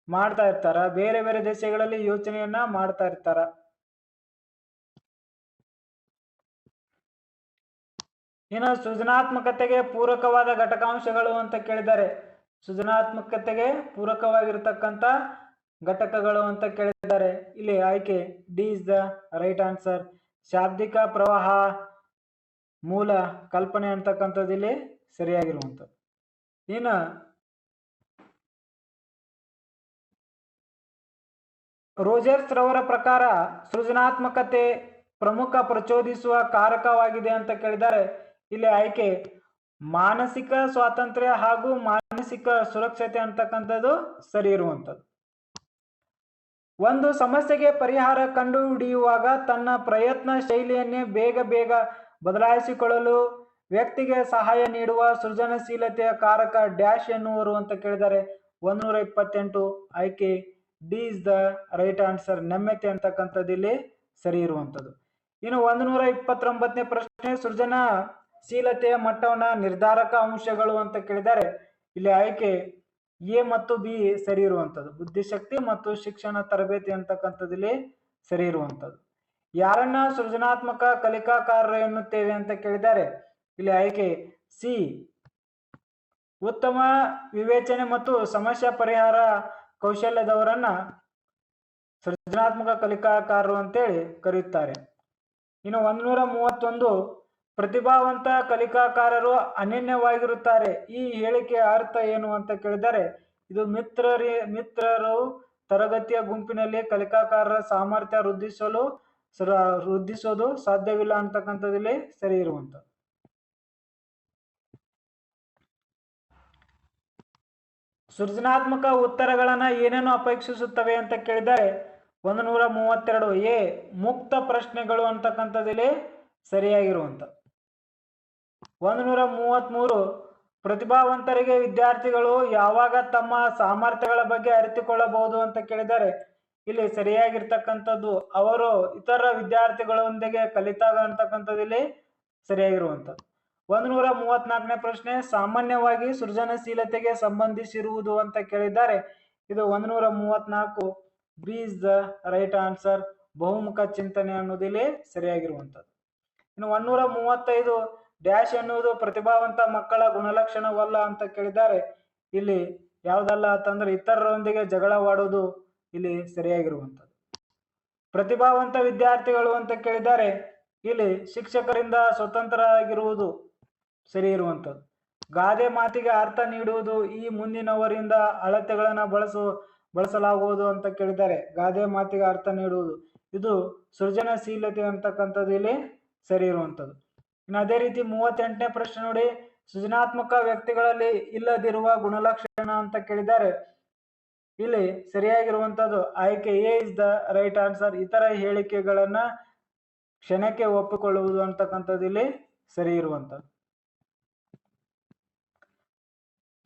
ಮಾಡ್ತಾ ಇರ್ತಾರ, ಬೇರೆ ಬೇರೆ ದೇಶಗಳಲ್ಲಿ ಯೋಚನೆಯನ್ನ ಮಾಡ್ತಾ ಇರ್ತಾರ. ಇನ್ನು ಸೃಜನಾತ್ಮಕತೆಗೆ ಪೂರಕವಾದ ಘಟಕಾಂಶಗಳು ಅಂತ ಕೇಳಿದ್ದಾರೆ. ಸೃಜನಾತ್ಮಕತೆಗೆ ಪೂರಕವಾಗಿರ್ತಕ್ಕಂಥ ಘಟಕಗಳು ಅಂತ ಕೇಳಿದ್ದಾರೆ. ಇಲ್ಲಿ ಆಯ್ಕೆ D is the right answer. ಶಾಬ್ದಿಕ ಪ್ರವಾಹ, ಮೂಲ ಕಲ್ಪನೆ ಅಂತಕ್ಕಂಥದ್ದು ಇಲ್ಲಿ ಸರಿಯಾಗಿರುವಂಥದ್ದು. ಇನ್ನು ರೋಜರ್ಸ್ ರವರ ಪ್ರಕಾರ ಸೃಜನಾತ್ಮಕತೆ ಪ್ರಮುಖ ಪ್ರಚೋದಿಸುವ ಕಾರಕವಾಗಿದೆ ಅಂತ ಕೇಳಿದ್ದಾರೆ. ಇಲ್ಲಿ ಆಯ್ಕೆ ಮಾನಸಿಕ ಸ್ವಾತಂತ್ರ್ಯ ಹಾಗೂ ಮಾನಸಿಕ ಸುರಕ್ಷತೆ ಅಂತಕ್ಕಂಥದ್ದು ಸರಿ ಇರುವಂಥದ್ದು. ಒಂದು ಸಮಸ್ಯೆಗೆ ಪರಿಹಾರ ಕಂಡುಹಿಡಿಯುವಾಗ ತನ್ನ ಪ್ರಯತ್ನ ಶೈಲಿಯನ್ನೇ ಬೇಗ ಬದಲಾಯಿಸಿಕೊಳ್ಳಲು ವ್ಯಕ್ತಿಗೆ ಸಹಾಯ ನೀಡುವ ಸೃಜನಶೀಲತೆಯ ಕಾರಕ ಡ್ಯಾಶ್ ಎನ್ನುವರು ಅಂತ ಕೇಳಿದ್ದಾರೆ. 128 ಆಯ್ಕೆ D is the right answer. ನಮ್ಯತೆ ಅಂತಕ್ಕಂಥದ್ದು ಇಲ್ಲಿ ಸರಿ ಇರುವಂಥದ್ದು. ಇನ್ನು 129ನೇ ಪ್ರಶ್ನೆ, ಸೃಜನಶೀಲತೆಯ ಮಟ್ಟವನ್ನ ನಿರ್ಧಾರಕ ಅಂಶಗಳು ಅಂತ ಕೇಳಿದ್ದಾರೆ. ಇಲ್ಲಿ ಆಯ್ಕೆ ಎ ಮತ್ತು ಬಿ ಸರಿ ಇರುವಂಥದ್ದು. ಬುದ್ಧಿಶಕ್ತಿ ಮತ್ತು ಶಿಕ್ಷಣ ತರಬೇತಿ ಅಂತಕ್ಕಂಥದ್ದಲ್ಲಿ ಸರಿ ಇರುವಂಥದ್ದು. ಯಾರನ್ನ ಸೃಜನಾತ್ಮಕ ಕಲಿಕಾಕಾರರು ಎನ್ನುತ್ತೇವೆ ಅಂತ ಕೇಳಿದ್ದಾರೆ. ಇಲ್ಲಿ ಆಯ್ಕೆ ಸಿ, ಉತ್ತಮ ವಿವೇಚನೆ ಮತ್ತು ಸಮಸ್ಯೆ ಪರಿಹಾರ ಕೌಶಲ್ಯದವರನ್ನ ಸೃಜನಾತ್ಮಕ ಕಲಿಕಾಕಾರರು ಅಂತೇಳಿ ಕರೆಯುತ್ತಾರೆ. ಇನ್ನು 131, ಪ್ರತಿಭಾವಂತ ಕಲಿಕಾಕಾರರು ಅನನ್ಯವಾಗಿರುತ್ತಾರೆ. ಈ ಹೇಳಿಕೆಯ ಅರ್ಥ ಏನು ಅಂತ ಕೇಳಿದರೆ ಇದು ಮಿತ್ರರು ತರಗತಿಯ ಗುಂಪಿನಲ್ಲಿ ಕಲಿಕಾಕಾರರ ಸಾಮರ್ಥ್ಯ ವೃದ್ಧಿಸೋದು ಸಾಧ್ಯವಿಲ್ಲ ಅಂತಕ್ಕಂಥದ್ದಲ್ಲಿ ಸರಿ ಇರುವಂಥದ್ದು. ಸೃಜನಾತ್ಮಕ ಉತ್ತರಗಳನ್ನ ಏನೇನು ಅಪೇಕ್ಷಿಸುತ್ತವೆ ಅಂತ ಕೇಳಿದರೆ 132 ಎ, ಮುಕ್ತ ಪ್ರಶ್ನೆಗಳು ಅಂತಕ್ಕಂಥದ್ದಲ್ಲಿ ಸರಿಯಾಗಿರುವಂತ. 133, ಪ್ರತಿಭಾವಂತರಿಗೆ ವಿದ್ಯಾರ್ಥಿಗಳು ಯಾವಾಗ ತಮ್ಮ ಸಾಮರ್ಥ್ಯಗಳ ಬಗ್ಗೆ ಅರಿತುಕೊಳ್ಳಬಹುದು ಅಂತ ಕೇಳಿದರೆ ಇಲ್ಲಿ ಸರಿಯಾಗಿರ್ತಕ್ಕಂಥದ್ದು ಅವರು ಇತರ ವಿದ್ಯಾರ್ಥಿಗಳೊಂದಿಗೆ ಕಲಿತಾಗ ಅಂತಕ್ಕಂಥದ್ದಲ್ಲಿ ಸರಿಯಾಗಿರುವಂಥದ್ದು. 134ನೇ ಪ್ರಶ್ನೆ, ಸಾಮಾನ್ಯವಾಗಿ ಸೃಜನಶೀಲತೆಗೆ ಸಂಬಂಧಿಸಿರುವುದು ಅಂತ ಕೇಳಿದ್ದಾರೆ. ಇದು 134 B is the right answer. ಬಹುಮುಖ ಚಿಂತನೆ ಅನ್ನೋದಿಲ್ಲಿ ಸರಿಯಾಗಿರುವಂಥದ್ದು. ಇನ್ನು 135, ಡ್ಯಾಶ್ ಎನ್ನುವುದು ಪ್ರತಿಭಾವಂತ ಮಕ್ಕಳ ಗುಣಲಕ್ಷಣವಲ್ಲ ಅಂತ ಕೇಳಿದ್ದಾರೆ. ಇಲ್ಲಿ ಯಾವುದಲ್ಲ ಅಂತಂದ್ರೆ ಇತರರೊಂದಿಗೆ ಜಗಳವಾಡುವುದು ಇಲ್ಲಿ ಸರಿಯಾಗಿರುವಂಥದ್ದು. ಪ್ರತಿಭಾವಂತ ವಿದ್ಯಾರ್ಥಿಗಳು ಅಂತ ಕೇಳಿದ್ದಾರೆ. ಇಲ್ಲಿ ಶಿಕ್ಷಕರಿಂದ ಸ್ವತಂತ್ರರಾಗಿರುವುದು ಸರಿ ಇರುವಂಥದ್ದು. ಗಾದೆ ಮಾತಿಗೆ ಅರ್ಥ ನೀಡುವುದು, ಈ ಮುಂದಿನವರಿಂದ ಅಳತೆಗಳನ್ನ ಬಳಸಲಾಗುವುದು ಅಂತ ಕೇಳಿದ್ದಾರೆ. ಗಾದೆ ಮಾತಿಗೆ ಅರ್ಥ ನೀಡುವುದು ಇದು ಸೃಜನಶೀಲತೆ ಅಂತಕ್ಕಂಥದ್ದು ಇಲ್ಲಿ ಸರಿ ಇರುವಂಥದ್ದು. ಇನ್ನು ಅದೇ ರೀತಿ 38ನೇ ಪ್ರಶ್ನೆ ನೋಡಿ, ಸೃಜನಾತ್ಮಕ ವ್ಯಕ್ತಿಗಳಲ್ಲಿ ಇಲ್ಲದಿರುವ ಗುಣಲಕ್ಷಣ ಅಂತ ಕೇಳಿದ್ದಾರೆ. ಇಲ್ಲಿ ಸರಿಯಾಗಿರುವಂಥದ್ದು ಆಯ್ಕೆ A is the right answer. ಇತರ ಹೇಳಿಕೆಗಳನ್ನ ಕ್ಷಣಕ್ಕೆ ಒಪ್ಪಿಕೊಳ್ಳುವುದು ಅಂತಕ್ಕಂಥದ್ದು ಇಲ್ಲಿ ಸರಿ ಇರುವಂಥದ್ದು.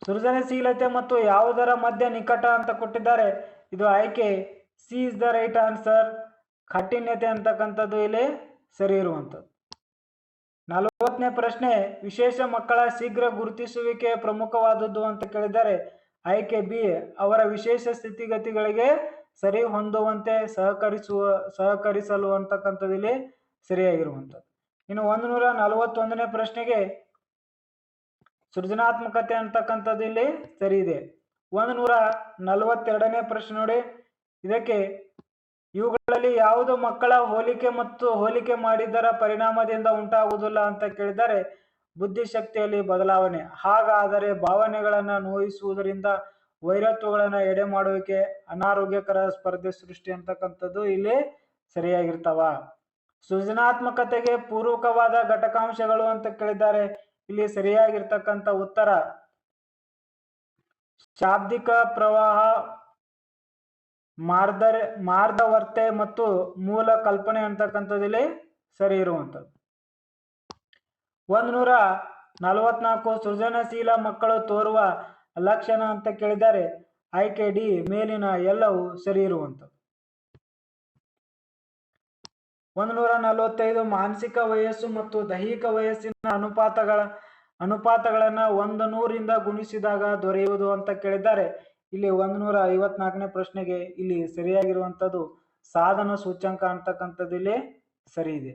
ಸೃಜನಶೀಲತೆ ಮತ್ತು ಯಾವುದರ ಮಧ್ಯ ನಿಕಟ ಅಂತ ಕೊಟ್ಟಿದ್ದಾರೆ. ಇದು ಆಯ್ಕೆ C is the right answer. ಕಾಠಿಣ್ಯತೆ ಅಂತಕ್ಕಂಥದ್ದು ಇಲ್ಲಿ ಸರಿ ಇರುವಂಥದ್ದು. 40ನೇ ಪ್ರಶ್ನೆ, ವಿಶೇಷ ಮಕ್ಕಳ ಶೀಘ್ರ ಗುರುತಿಸುವಿಕೆ ಪ್ರಮುಖವಾದದ್ದು ಅಂತ ಕೇಳಿದ್ದಾರೆ. ಆಯ್ಕೆ ಬಿ, ಅವರ ವಿಶೇಷ ಸ್ಥಿತಿಗತಿಗಳಿಗೆ ಸರಿ ಹೊಂದುವಂತೆ ಸಹಕರಿಸಲು ಅಂತಕ್ಕಂಥದ್ದು ಇಲ್ಲಿ ಸರಿಯಾಗಿರುವಂಥದ್ದು. ಇನ್ನು 141ನೇ ಪ್ರಶ್ನೆಗೆ ಸೃಜನಾತ್ಮಕತೆ ಅಂತಕ್ಕಂಥದ್ದು ಇಲ್ಲಿ ಸರಿ ಇದೆ. 142ನೇ ಪ್ರಶ್ನೆ ನೋಡಿ, ಇದಕ್ಕೆ ಇವುಗಳಲ್ಲಿ ಯಾವುದು ಮಕ್ಕಳ ಹೋಲಿಕೆ ಮಾಡಿದ್ದರ ಪರಿಣಾಮದಿಂದ ಉಂಟಾಗುವುದಿಲ್ಲ ಅಂತ ಕೇಳಿದರೆ ಬುದ್ಧಿಶಕ್ತಿಯಲ್ಲಿ ಬದಲಾವಣೆ. ಹಾಗಾದರೆ ಭಾವನೆಗಳನ್ನು ನೋಯಿಸುವುದರಿಂದ ವೈರತ್ವಗಳನ್ನು ಎಡೆ ಮಾಡುವಿಕೆ, ಅನಾರೋಗ್ಯಕರ ಸ್ಪರ್ಧೆ ಸೃಷ್ಟಿ ಅಂತಕ್ಕಂಥದ್ದು ಇಲ್ಲಿ ಸರಿಯಾಗಿರ್ತಾವ. ಸೃಜನಾತ್ಮಕತೆಗೆ ಪೂರಕವಾದ ಘಟಕಾಂಶಗಳು ಅಂತ ಕೇಳಿದ್ದಾರೆ. ಇಲ್ಲಿ ಸರಿಯಾಗಿರ್ತಕ್ಕಂಥ ಉತ್ತರ ಶಾಬ್ದಿಕ ಪ್ರವಾಹ, ಮಾರ್ಧವರ್ತೆ ಮತ್ತು ಮೂಲ ಕಲ್ಪನೆ ಅಂತಕ್ಕಂಥದ್ದು ಇಲ್ಲಿ ಸರಿ ಇರುವಂಥದ್ದು. 144 ಸೃಜನಶೀಲ ಮಕ್ಕಳು ತೋರುವ ಲಕ್ಷಣ ಅಂತ ಕೇಳಿದ್ದಾರೆ. ಆಯ್ಕೆ ಡಿ, ಮೇಲಿನ ಎಲ್ಲವೂ ಸರಿ ಇರುವಂಥದ್ದು. 145 ಮಾನಸಿಕ ವಯಸ್ಸು ಮತ್ತು ದೈಹಿಕ ವಯಸ್ಸಿನ ಅನುಪಾತಗಳನ್ನ 100ರಿಂದ ಗುಣಿಸಿದಾಗ ದೊರೆಯುವುದು ಅಂತ ಕೇಳಿದ್ದಾರೆ. ಇಲ್ಲಿ 154ನೇ ಪ್ರಶ್ನೆಗೆ ಇಲ್ಲಿ ಸರಿಯಾಗಿರುವಂಥದ್ದು ಸಾಧನ ಸೂಚ್ಯಂಕ ಅಂತಕ್ಕಂಥದ್ದು ಇಲ್ಲಿ ಸರಿ ಇದೆ.